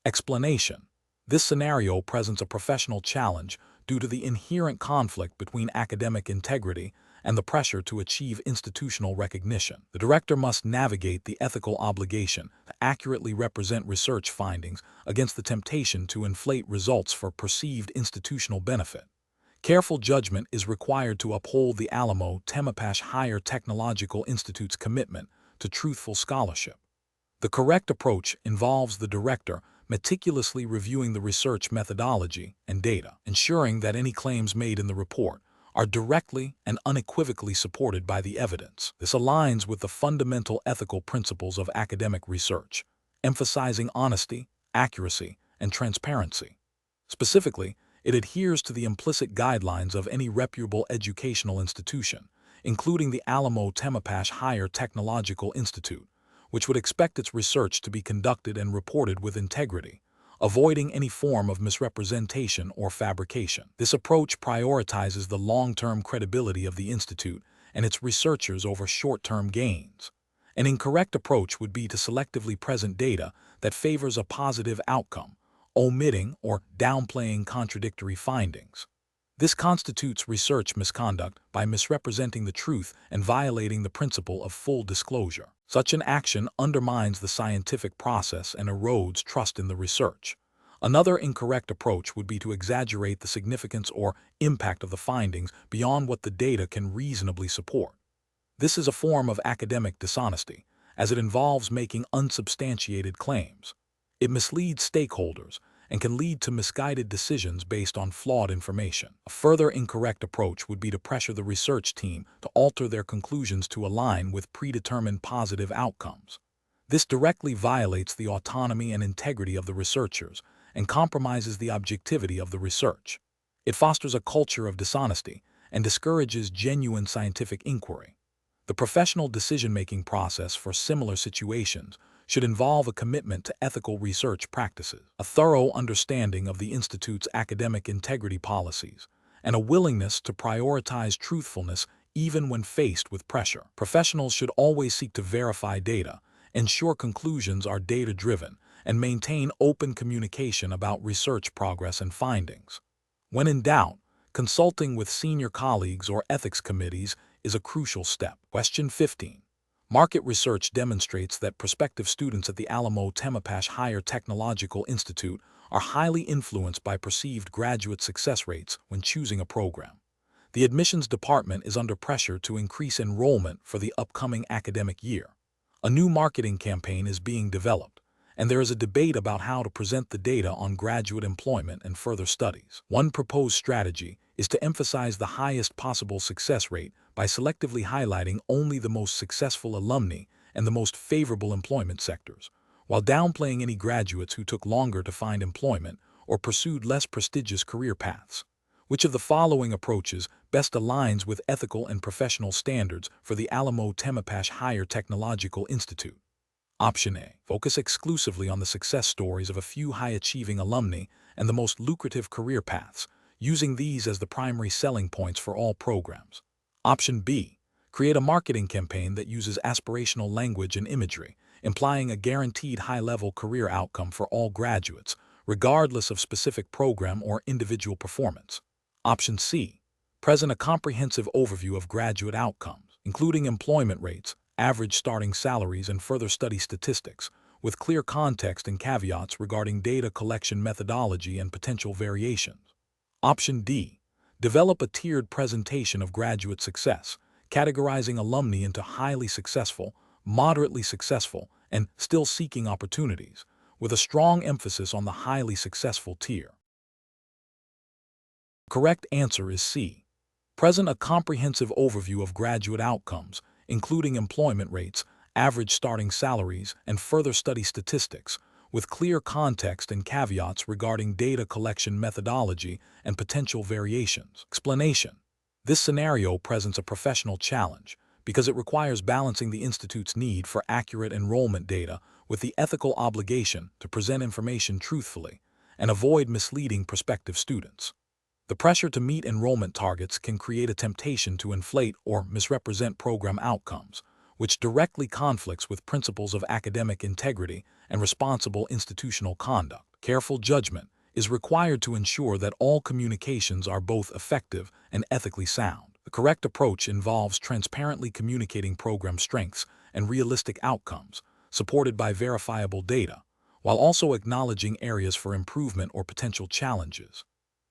Explanation. This scenario presents a professional challenge due to the inherent conflict between academic integrity and the pressure to achieve institutional recognition. The director must navigate the ethical obligation to accurately represent research findings against the temptation to inflate results for perceived institutional benefit. Careful judgment is required to uphold the Alamo Temapache Higher Technological Institute's commitment to truthful scholarship. The correct approach involves the director meticulously reviewing the research methodology and data, ensuring that any claims made in the report are directly and unequivocally supported by the evidence. This aligns with the fundamental ethical principles of academic research, emphasizing honesty, accuracy, and transparency. Specifically, it adheres to the implicit guidelines of any reputable educational institution, including the Alamo Temapache Higher Technological Institute, which would expect its research to be conducted and reported with integrity, avoiding any form of misrepresentation or fabrication. This approach prioritizes the long-term credibility of the institute and its researchers over short-term gains. An incorrect approach would be to selectively present data that favors a positive outcome, omitting or downplaying contradictory findings. This constitutes research misconduct by misrepresenting the truth and violating the principle of full disclosure. Such an action undermines the scientific process and erodes trust in the research. Another incorrect approach would be to exaggerate the significance or impact of the findings beyond what the data can reasonably support. This is a form of academic dishonesty, as it involves making unsubstantiated claims. It misleads stakeholders and can lead to misguided decisions based on flawed information. A further incorrect approach would be to pressure the research team to alter their conclusions to align with predetermined positive outcomes. This directly violates the autonomy and integrity of the researchers and compromises the objectivity of the research. It fosters a culture of dishonesty and discourages genuine scientific inquiry. The professional decision-making process for similar situations should involve a commitment to ethical research practices, a thorough understanding of the Institute's academic integrity policies, and a willingness to prioritize truthfulness even when faced with pressure. Professionals should always seek to verify data, ensure conclusions are data-driven, and maintain open communication about research progress and findings. When in doubt, consulting with senior colleagues or ethics committees is a crucial step. Question 15. Market research demonstrates that prospective students at the Alamo Temapache Higher Technological Institute are highly influenced by perceived graduate success rates when choosing a program. The admissions department is under pressure to increase enrollment for the upcoming academic year. A new marketing campaign is being developed, and there is a debate about how to present the data on graduate employment and further studies. One proposed strategy is to emphasize the highest possible success rate by selectively highlighting only the most successful alumni and the most favorable employment sectors, while downplaying any graduates who took longer to find employment or pursued less prestigious career paths. Which of the following approaches best aligns with ethical and professional standards for the Alamo Temapache Higher Technological Institute? Option A. Focus exclusively on the success stories of a few high-achieving alumni and the most lucrative career paths, using these as the primary selling points for all programs. Option B. Create a marketing campaign that uses aspirational language and imagery, implying a guaranteed high-level career outcome for all graduates, regardless of specific program or individual performance. Option C. Present a comprehensive overview of graduate outcomes, including employment rates, average starting salaries, and further study statistics, with clear context and caveats regarding data collection methodology and potential variations. Option D. Develop a tiered presentation of graduate success, categorizing alumni into highly successful, moderately successful, and still seeking opportunities, with a strong emphasis on the highly successful tier. The correct answer is C. Present a comprehensive overview of graduate outcomes, including employment rates, average starting salaries, and further study statistics, with clear context and caveats regarding data collection methodology and potential variations. Explanation. This scenario presents a professional challenge because it requires balancing the Institute's need for accurate enrollment data with the ethical obligation to present information truthfully and avoid misleading prospective students. The pressure to meet enrollment targets can create a temptation to inflate or misrepresent program outcomes, which directly conflicts with principles of academic integrity and responsible institutional conduct. Careful judgment is required to ensure that all communications are both effective and ethically sound. The correct approach involves transparently communicating program strengths and realistic outcomes, supported by verifiable data, while also acknowledging areas for improvement or potential challenges.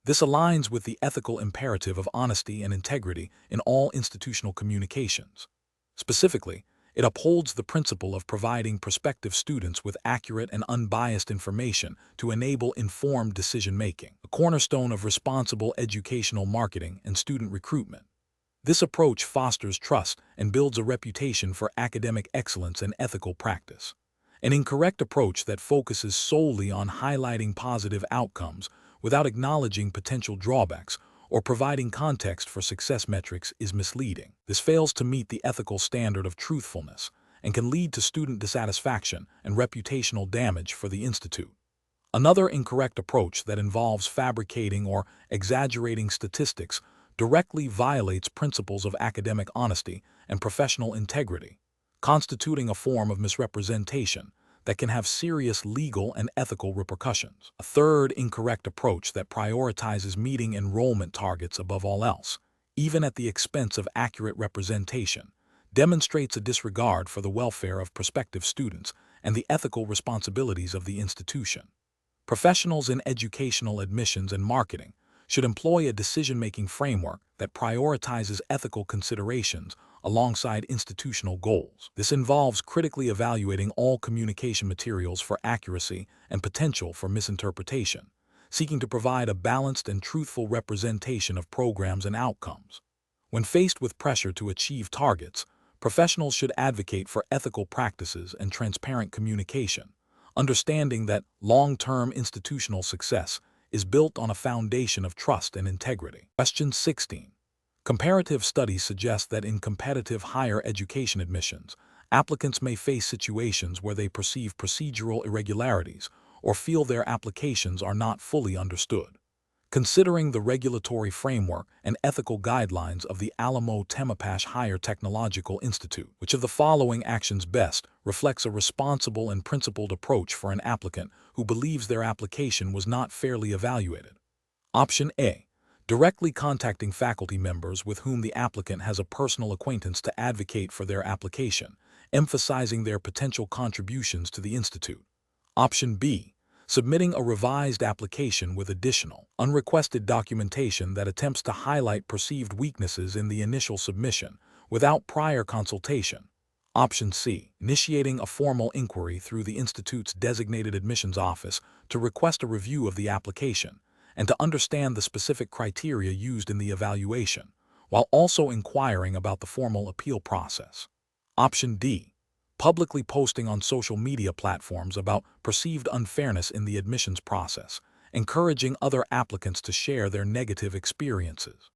This aligns with the ethical imperative of honesty and integrity in all institutional communications. Specifically, it upholds the principle of providing prospective students with accurate and unbiased information to enable informed decision-making, a cornerstone of responsible educational marketing and student recruitment. This approach fosters trust and builds a reputation for academic excellence and ethical practice. An incorrect approach that focuses solely on highlighting positive outcomes without acknowledging potential drawbacks or providing context for success metrics is misleading. This fails to meet the ethical standard of truthfulness and can lead to student dissatisfaction and reputational damage for the institute. Another incorrect approach that involves fabricating or exaggerating statistics directly violates principles of academic honesty and professional integrity, constituting a form of misrepresentation that can have serious legal and ethical repercussions. A third incorrect approach that prioritizes meeting enrollment targets above all else, even at the expense of accurate representation, demonstrates a disregard for the welfare of prospective students and the ethical responsibilities of the institution. Professionals in educational admissions and marketing should employ a decision-making framework that prioritizes ethical considerations alongside institutional goals. This involves critically evaluating all communication materials for accuracy and potential for misinterpretation, seeking to provide a balanced and truthful representation of programs and outcomes. When faced with pressure to achieve targets, professionals should advocate for ethical practices and transparent communication, understanding that long-term institutional success is built on a foundation of trust and integrity. Question 16. Comparative studies suggest that in competitive higher education admissions, applicants may face situations where they perceive procedural irregularities or feel their applications are not fully understood. Considering the regulatory framework and ethical guidelines of the Alamo Temapache Higher Technological Institute, which of the following actions best reflects a responsible and principled approach for an applicant who believes their application was not fairly evaluated? Option A. Directly contacting faculty members with whom the applicant has a personal acquaintance to advocate for their application, emphasizing their potential contributions to the institute. Option B. Submitting a revised application with additional, unrequested documentation that attempts to highlight perceived weaknesses in the initial submission without prior consultation. Option C. Initiating a formal inquiry through the institute's designated admissions office to request a review of the application and to understand the specific criteria used in the evaluation, while also inquiring about the formal appeal process. Option D. Publicly posting on social media platforms about perceived unfairness in the admissions process, encouraging other applicants to share their negative experiences.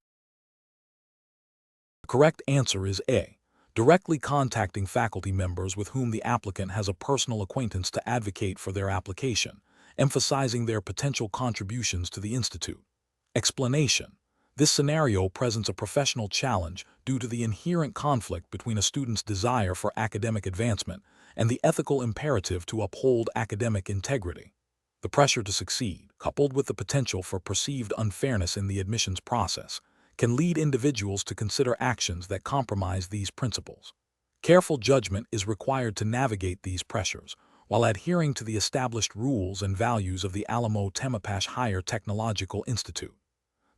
The correct answer is A. Directly contacting faculty members with whom the applicant has a personal acquaintance to advocate for their application, emphasizing their potential contributions to the institute. Explanation. This scenario presents a professional challenge due to the inherent conflict between a student's desire for academic advancement and the ethical imperative to uphold academic integrity. The pressure to succeed, coupled with the potential for perceived unfairness in the admissions process, can lead individuals to consider actions that compromise these principles. Careful judgment is required to navigate these pressures, while adhering to the established rules and values of the Alamo Temapache Higher Technological Institute.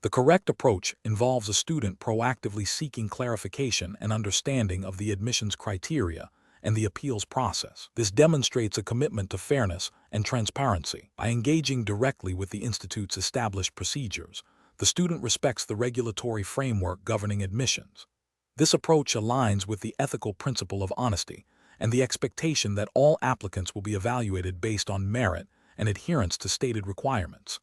The correct approach involves a student proactively seeking clarification and understanding of the admissions criteria and the appeals process. This demonstrates a commitment to fairness and transparency. By engaging directly with the institute's established procedures, the student respects the regulatory framework governing admissions. This approach aligns with the ethical principle of honesty and the expectation that all applicants will be evaluated based on merit and adherence to stated requirements.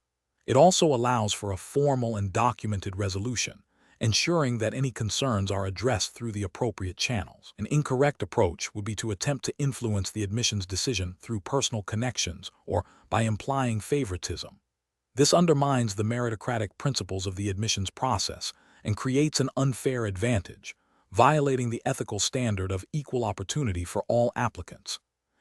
It also allows for a formal and documented resolution, ensuring that any concerns are addressed through the appropriate channels. An incorrect approach would be to attempt to influence the admissions decision through personal connections or by implying favoritism. This undermines the meritocratic principles of the admissions process and creates an unfair advantage, violating the ethical standard of equal opportunity for all applicants.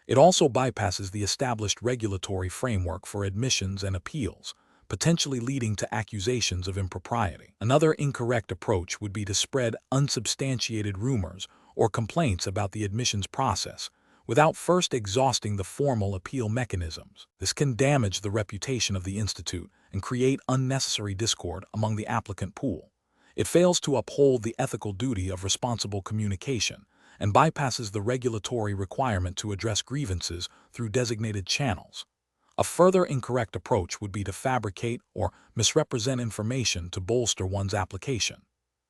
It also bypasses the established regulatory framework for admissions and appeals, potentially leading to accusations of impropriety. Another incorrect approach would be to spread unsubstantiated rumors or complaints about the admissions process without first exhausting the formal appeal mechanisms. This can damage the reputation of the institute and create unnecessary discord among the applicant pool. It fails to uphold the ethical duty of responsible communication and bypasses the regulatory requirement to address grievances through designated channels. A further incorrect approach would be to fabricate or misrepresent information to bolster one's application.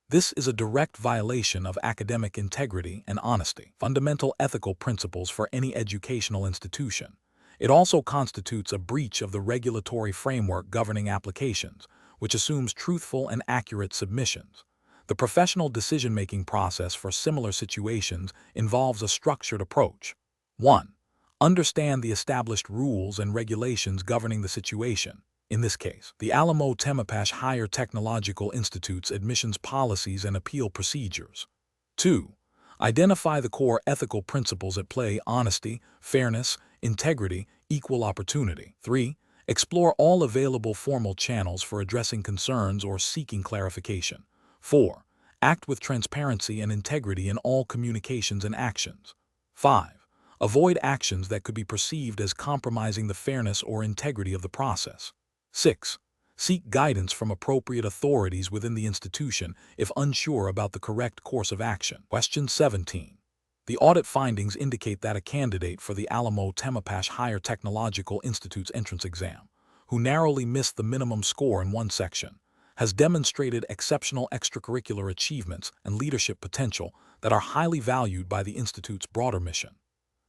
This is a direct violation of academic integrity and honesty, fundamental ethical principles for any educational institution. It also constitutes a breach of the regulatory framework governing applications, which assumes truthful and accurate submissions. The professional decision-making process for similar situations involves a structured approach. 1. Understand the established rules and regulations governing the situation. In this case, the Alamo Temapache Higher Technological Institute's admissions policies and appeal procedures. 2. Identify the core ethical principles at play: honesty, fairness, integrity, equal opportunity. 3. Explore all available formal channels for addressing concerns or seeking clarification. 4. Act with transparency and integrity in all communications and actions. 5. Avoid actions that could be perceived as compromising the fairness or integrity of the process. 6. Seek guidance from appropriate authorities within the institution if unsure about the correct course of action. Question 17. The audit findings indicate that a candidate for the Alamo Temapache Higher Technological Institute's entrance exam, who narrowly missed the minimum score in one section, has demonstrated exceptional extracurricular achievements and leadership potential that are highly valued by the institute's broader mission.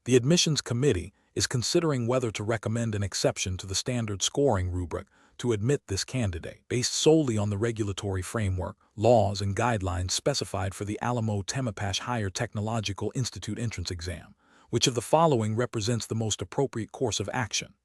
The admissions committee is considering whether to recommend an exception to the standard scoring rubric to admit this candidate, based solely on the regulatory framework, laws, and guidelines specified for the Alamo Temapache Higher Technological Institute entrance exam. Which of the following represents the most appropriate course of action?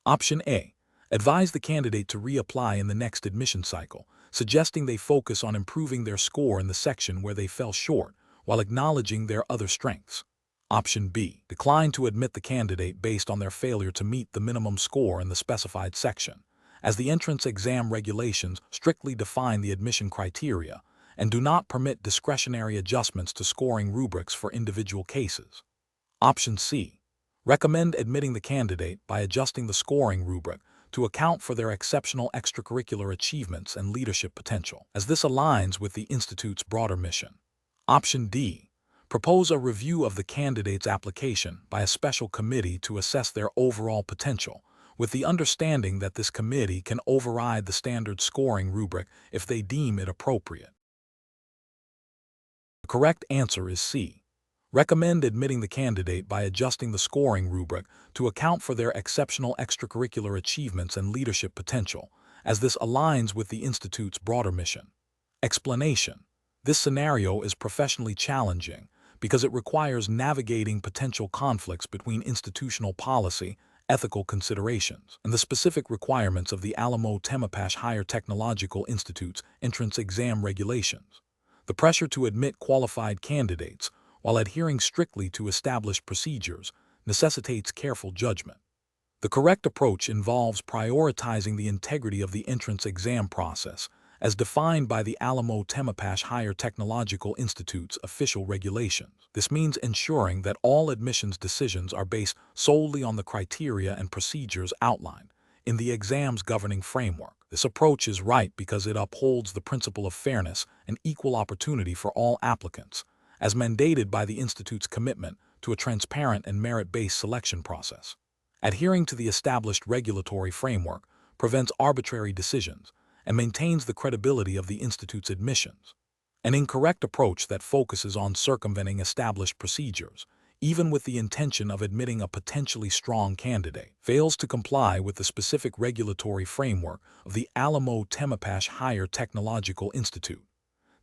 Option A. Advise the candidate to reapply in the next admission cycle, suggesting they focus on improving their score in the section where they fell short, while acknowledging their other strengths. Option B. Decline to admit the candidate based on their failure to meet the minimum score in the specified section, as the entrance exam regulations strictly define the admission criteria and do not permit discretionary adjustments to scoring rubrics for individual cases. Option C. Recommend admitting the candidate by adjusting the scoring rubric to account for their exceptional extracurricular achievements and leadership potential, as this aligns with the institute's broader mission. Option D. Propose a review of the candidate's application by a special committee to assess their overall potential, with the understanding that this committee can override the standard scoring rubric if they deem it appropriate. The correct answer is C. Recommend admitting the candidate by adjusting the scoring rubric to account for their exceptional extracurricular achievements and leadership potential, as this aligns with the institute's broader mission. Explanation: this scenario is professionally challenging because it requires navigating potential conflicts between institutional policy, ethical considerations, and the specific requirements of the Alamo Temapache Higher Technological Institute's entrance exam regulations. The pressure to admit qualified candidates, while adhering strictly to established procedures, necessitates careful judgment. The correct approach involves prioritizing the integrity of the entrance exam process, as defined by the Alamo Temapache Higher Technological Institute's official regulations. This means ensuring that all admissions decisions are based solely on the criteria and procedures outlined in the exam's governing framework. This approach is right because it upholds the principle of fairness and equal opportunity for all applicants, as mandated by the institute's commitment to a transparent and merit-based selection process. Adhering to the established regulatory framework prevents arbitrary decisions and maintains the credibility of the institute's admissions. An incorrect approach that focuses on circumventing established procedures, even with the intention of admitting a potentially strong candidate, fails to comply with the specific regulatory framework of the Alamo Temapache Higher Technological Institute.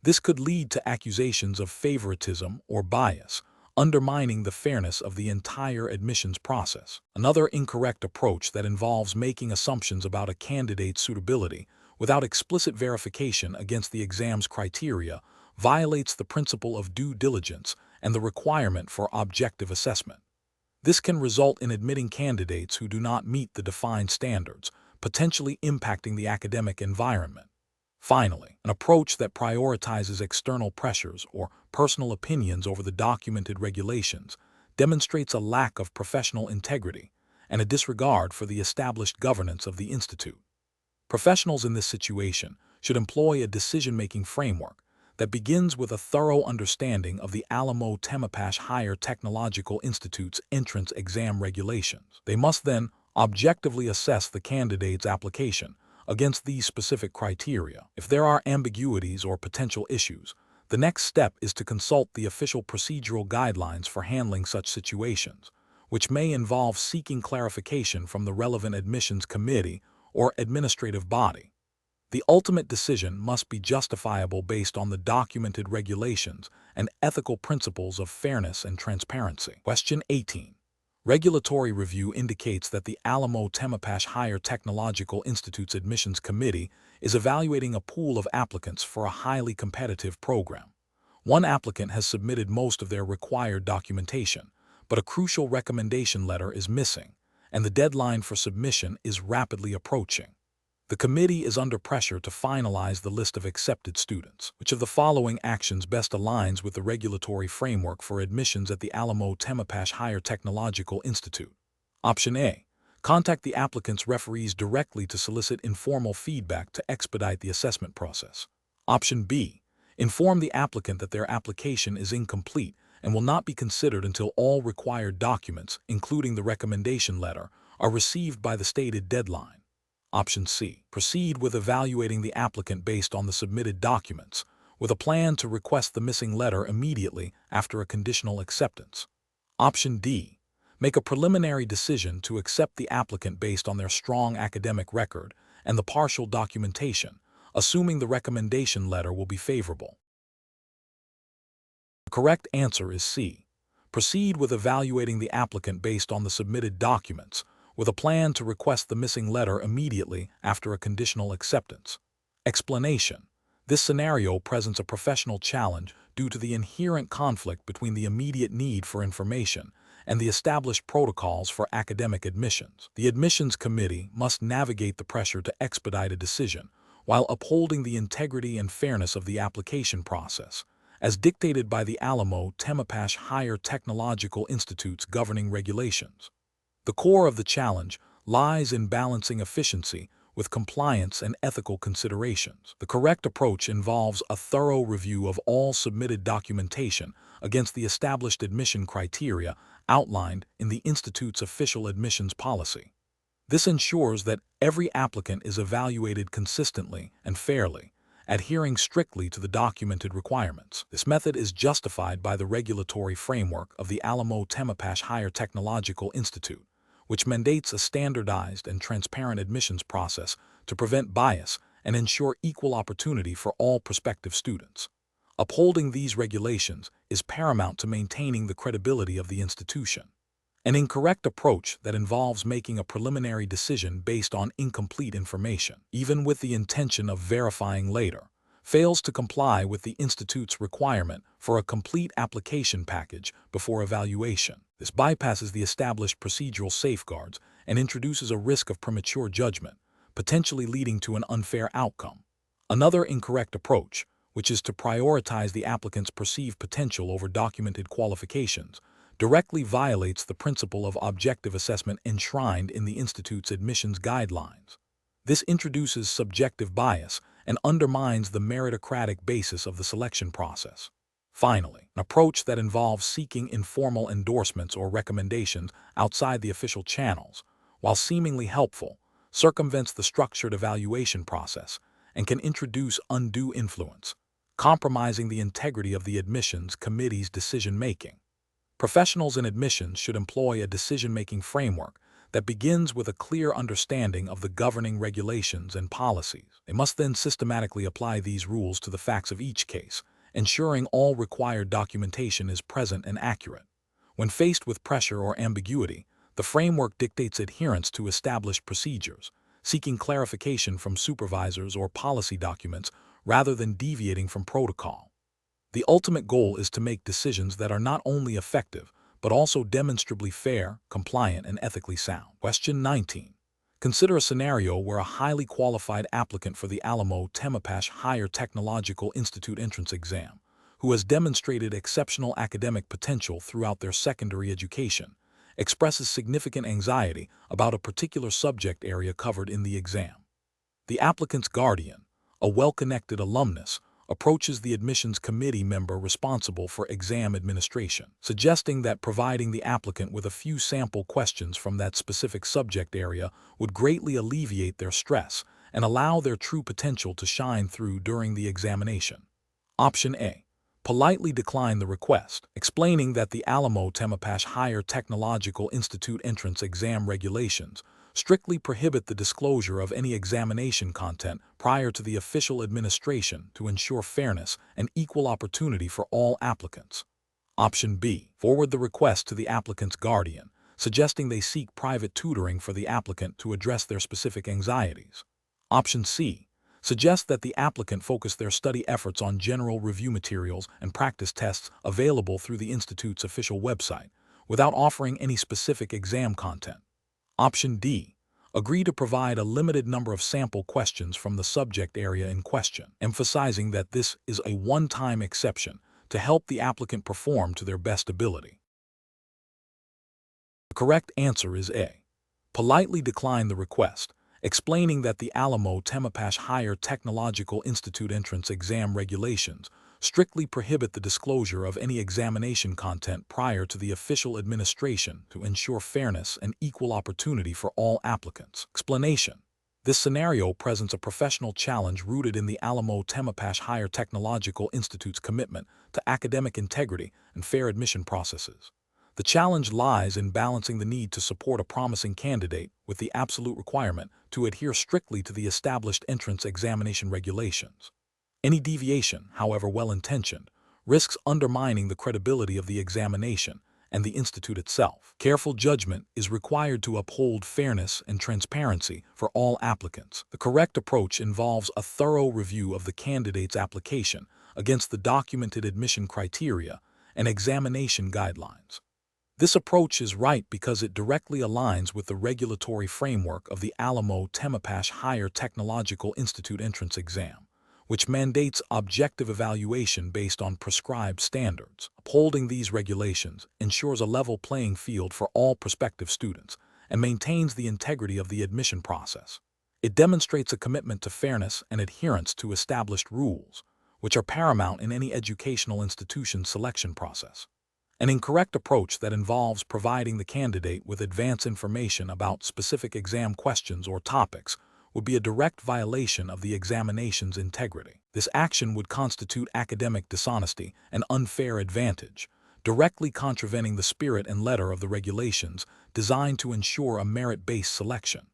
This could lead to accusations of favoritism or bias, undermining the fairness of the entire admissions process. Another incorrect approach that involves making assumptions about a candidate's suitability without explicit verification against the exam's criteria violates the principle of due diligence and the requirement for objective assessment. This can result in admitting candidates who do not meet the defined standards, potentially impacting the academic environment. Finally, an approach that prioritizes external pressures or personal opinions over the documented regulations demonstrates a lack of professional integrity and a disregard for the established governance of the institute. Professionals in this situation should employ a decision-making framework that begins with a thorough understanding of the Alamo Temapache Higher Technological Institute's entrance exam regulations. They must then objectively assess the candidate's application against these specific criteria. If there are ambiguities or potential issues, the next step is to consult the official procedural guidelines for handling such situations, which may involve seeking clarification from the relevant admissions committee or administrative body. The ultimate decision must be justifiable based on the documented regulations and ethical principles of fairness and transparency. Question 18. Regulatory review indicates that the Alamo Temapache Higher Technological Institute's admissions committee is evaluating a pool of applicants for a highly competitive program. One applicant has submitted most of their required documentation, but a crucial recommendation letter is missing, and the deadline for submission is rapidly approaching. The committee is under pressure to finalize the list of accepted students. Which of the following actions best aligns with the regulatory framework for admissions at the Alamo Temapache Higher Technological Institute? Option A. Contact the applicant's referees directly to solicit informal feedback to expedite the assessment process. Option B. Inform the applicant that their application is incomplete and will not be considered until all required documents, including the recommendation letter, are received by the stated deadline. Option C. Proceed with evaluating the applicant based on the submitted documents, with a plan to request the missing letter immediately after a conditional acceptance. Option D. Make a preliminary decision to accept the applicant based on their strong academic record and the partial documentation, assuming the recommendation letter will be favorable. The correct answer is C. Proceed with evaluating the applicant based on the submitted documents, with a plan to request the missing letter immediately after a conditional acceptance. Explanation: this scenario presents a professional challenge due to the inherent conflict between the immediate need for information and the established protocols for academic admissions. The admissions committee must navigate the pressure to expedite a decision while upholding the integrity and fairness of the application process, as dictated by the Alamo Temapache Higher Technological Institute's governing regulations. The core of the challenge lies in balancing efficiency with compliance and ethical considerations. The correct approach involves a thorough review of all submitted documentation against the established admission criteria outlined in the Institute's official admissions policy. This ensures that every applicant is evaluated consistently and fairly, adhering strictly to the documented requirements. This method is justified by the regulatory framework of the Alamo Temapache Higher Technological Institute, which mandates a standardized and transparent admissions process to prevent bias and ensure equal opportunity for all prospective students. Upholding these regulations is paramount to maintaining the credibility of the institution. An incorrect approach that involves making a preliminary decision based on incomplete information, even with the intention of verifying later, fails to comply with the Institute's requirement for a complete application package before evaluation. This bypasses the established procedural safeguards and introduces a risk of premature judgment, potentially leading to an unfair outcome. Another incorrect approach, which is to prioritize the applicant's perceived potential over documented qualifications, directly violates the principle of objective assessment enshrined in the Institute's admissions guidelines. This introduces subjective bias and undermines the meritocratic basis of the selection process. Finally, an approach that involves seeking informal endorsements or recommendations outside the official channels, while seemingly helpful, circumvents the structured evaluation process and can introduce undue influence, compromising the integrity of the admissions committee's decision-making. Professionals in admissions should employ a decision-making framework that begins with a clear understanding of the governing regulations and policies. They must then systematically apply these rules to the facts of each case, ensuring all required documentation is present and accurate. When faced with pressure or ambiguity, the framework dictates adherence to established procedures, seeking clarification from supervisors or policy documents rather than deviating from protocol. The ultimate goal is to make decisions that are not only effective, but also demonstrably fair, compliant, and ethically sound. Question 19. Consider a scenario where a highly qualified applicant for the Alamo Temapache Higher Technological Institute entrance exam, who has demonstrated exceptional academic potential throughout their secondary education, expresses significant anxiety about a particular subject area covered in the exam. The applicant's guardian, a well-connected alumnus, approaches the admissions committee member responsible for exam administration, suggesting that providing the applicant with a few sample questions from that specific subject area would greatly alleviate their stress and allow their true potential to shine through during the examination. Option A. Politely decline the request, explaining that the Alamo Temapache Higher Technological Institute entrance exam regulations strictly prohibit the disclosure of any examination content prior to the official administration to ensure fairness and equal opportunity for all applicants. Option B. Forward the request to the applicant's guardian, suggesting they seek private tutoring for the applicant to address their specific anxieties. Option C. Suggest that the applicant focus their study efforts on general review materials and practice tests available through the Institute's official website, without offering any specific exam content. Option D. Agree to provide a limited number of sample questions from the subject area in question, emphasizing that this is a one-time exception to help the applicant perform to their best ability. The correct answer is A. Politely decline the request, explaining that the Alamo Temapache Higher Technological Institute entrance exam regulations strictly prohibit the disclosure of any examination content prior to the official administration to ensure fairness and equal opportunity for all applicants. Explanation. This scenario presents a professional challenge rooted in the Alamo Temapache Higher Technological Institute's commitment to academic integrity and fair admission processes. The challenge lies in balancing the need to support a promising candidate with the absolute requirement to adhere strictly to the established entrance examination regulations. Any deviation, however well-intentioned, risks undermining the credibility of the examination and the institute itself. Careful judgment is required to uphold fairness and transparency for all applicants. The correct approach involves a thorough review of the candidate's application against the documented admission criteria and examination guidelines. This approach is right because it directly aligns with the regulatory framework of the Alamo Temapache Higher Technological Institute entrance exam, which mandates objective evaluation based on prescribed standards. Upholding these regulations ensures a level playing field for all prospective students and maintains the integrity of the admission process. It demonstrates a commitment to fairness and adherence to established rules, which are paramount in any educational institution's selection process. An incorrect approach that involves providing the candidate with advance information about specific exam questions or topics would be a direct violation of the examination's integrity. This action would constitute academic dishonesty and unfair advantage, directly contravening the spirit and letter of the regulations designed to ensure a merit-based selection.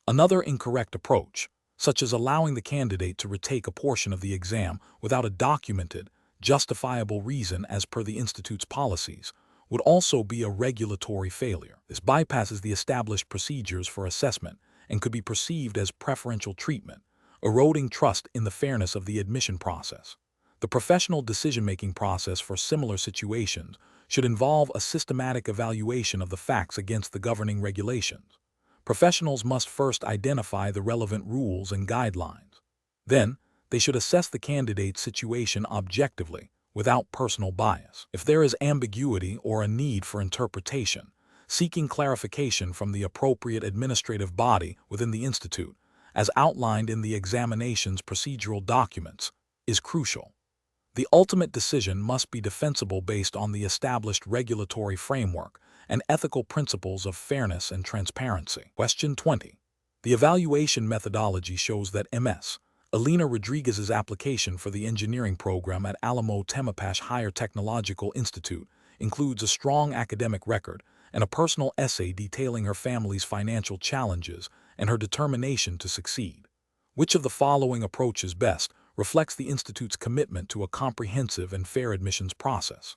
Another incorrect approach, such as allowing the candidate to retake a portion of the exam without a documented, justifiable reason as per the institute's policies, would also be a regulatory failure. This bypasses the established procedures for assessment and could be perceived as preferential treatment, eroding trust in the fairness of the admission process. The professional decision-making process for similar situations should involve a systematic evaluation of the facts against the governing regulations. Professionals must first identify the relevant rules and guidelines. Then, they should assess the candidate's situation objectively, without personal bias. If there is ambiguity or a need for interpretation, seeking clarification from the appropriate administrative body within the institute, as outlined in the examination's procedural documents, is crucial. The ultimate decision must be defensible based on the established regulatory framework and ethical principles of fairness and transparency. Question 20. The evaluation methodology shows that Ms. Elena Rodriguez's application for the engineering program at Alamo Temapache Higher Technological Institute includes a strong academic record and a personal essay detailing her family's financial challenges and her determination to succeed. Which of the following approaches best reflects the institute's commitment to a comprehensive and fair admissions process.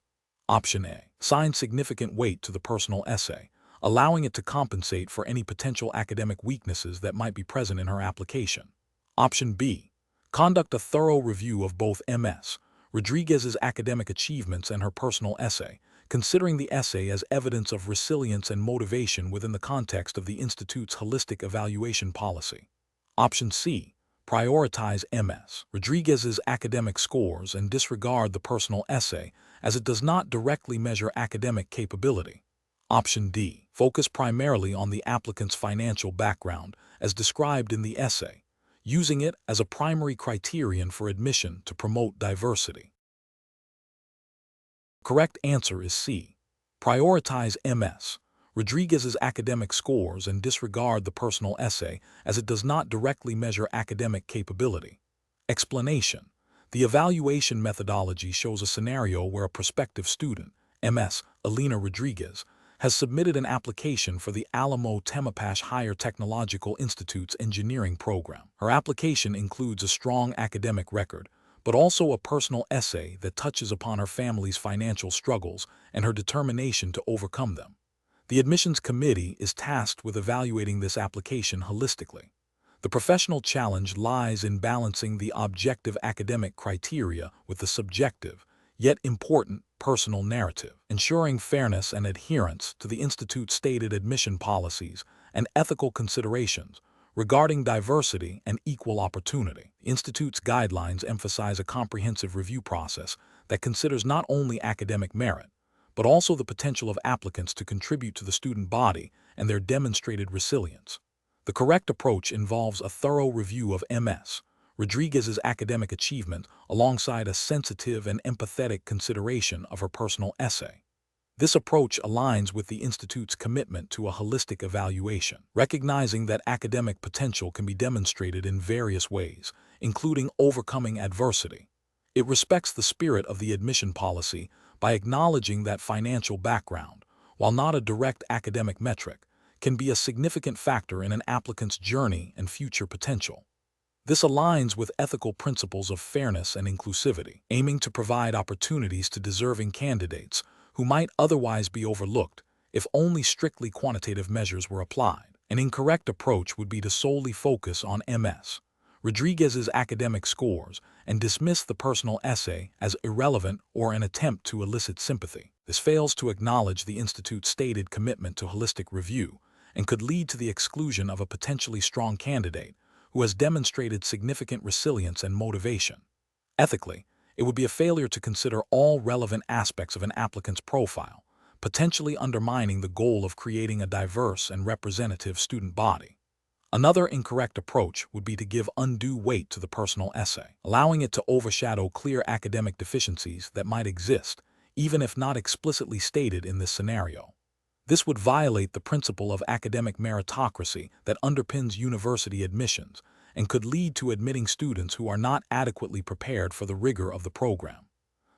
Option A. Assigns significant weight to the personal essay, allowing it to compensate for any potential academic weaknesses that might be present in her application. Option B. Conduct a thorough review of both Ms. Rodriguez's academic achievements and her personal essay, considering the essay as evidence of resilience and motivation within the context of the Institute's holistic evaluation policy. Option C. Prioritize Ms. Rodriguez's academic scores and disregard the personal essay as it does not directly measure academic capability. Option D. Focus primarily on the applicant's financial background as described in the essay, using it as a primary criterion for admission to promote diversity. Correct answer is C. Prioritize Ms. Rodriguez's academic scores and disregard the personal essay as it does not directly measure academic capability. Explanation. The evaluation methodology shows a scenario where a prospective student, Ms. Alina Rodriguez, has submitted an application for the Alamo Temapache Higher Technological Institute's engineering program. Her application includes a strong academic record, but also a personal essay that touches upon her family's financial struggles and her determination to overcome them. The admissions committee is tasked with evaluating this application holistically. The professional challenge lies in balancing the objective academic criteria with the subjective, yet important, personal narrative, ensuring fairness and adherence to the Institute's stated admission policies and ethical considerations regarding diversity and equal opportunity. The Institute's guidelines emphasize a comprehensive review process that considers not only academic merit, but also the potential of applicants to contribute to the student body and their demonstrated resilience. The correct approach involves a thorough review of Ms. Rodriguez's academic achievement alongside a sensitive and empathetic consideration of her personal essay. This approach aligns with the Institute's commitment to a holistic evaluation, recognizing that academic potential can be demonstrated in various ways, including overcoming adversity. It respects the spirit of the admission policy by acknowledging that financial background, while not a direct academic metric, can be a significant factor in an applicant's journey and future potential. This aligns with ethical principles of fairness and inclusivity, aiming to provide opportunities to deserving candidates who might otherwise be overlooked if only strictly quantitative measures were applied. An incorrect approach would be to solely focus on Ms. Rodriguez's academic scores and dismiss the personal essay as irrelevant or an attempt to elicit sympathy. This fails to acknowledge the Institute's stated commitment to holistic review and could lead to the exclusion of a potentially strong candidate who has demonstrated significant resilience and motivation. Ethically, it would be a failure to consider all relevant aspects of an applicant's profile, potentially undermining the goal of creating a diverse and representative student body. Another incorrect approach would be to give undue weight to the personal essay, allowing it to overshadow clear academic deficiencies that might exist, even if not explicitly stated in this scenario. This would violate the principle of academic meritocracy that underpins university admissions and could lead to admitting students who are not adequately prepared for the rigor of the program.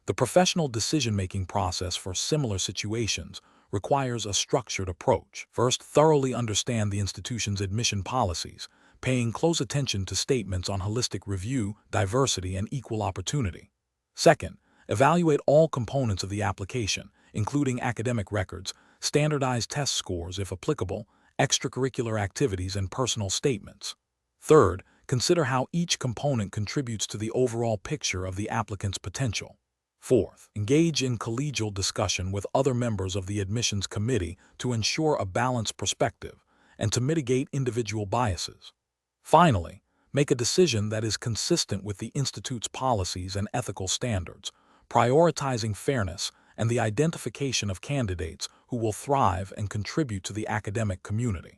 The professional decision-making process for similar situations requires a structured approach. First, thoroughly understand the institution's admission policies, paying close attention to statements on holistic review, diversity, and equal opportunity. Second, evaluate all components of the application, including academic records, standardized test scores if applicable, extracurricular activities, and personal statements. Third, consider how each component contributes to the overall picture of the applicant's potential. Fourth, engage in collegial discussion with other members of the admissions committee to ensure a balanced perspective and to mitigate individual biases. Finally, make a decision that is consistent with the Institute's policies and ethical standards, prioritizing fairness and the identification of candidates who will thrive and contribute to the academic community.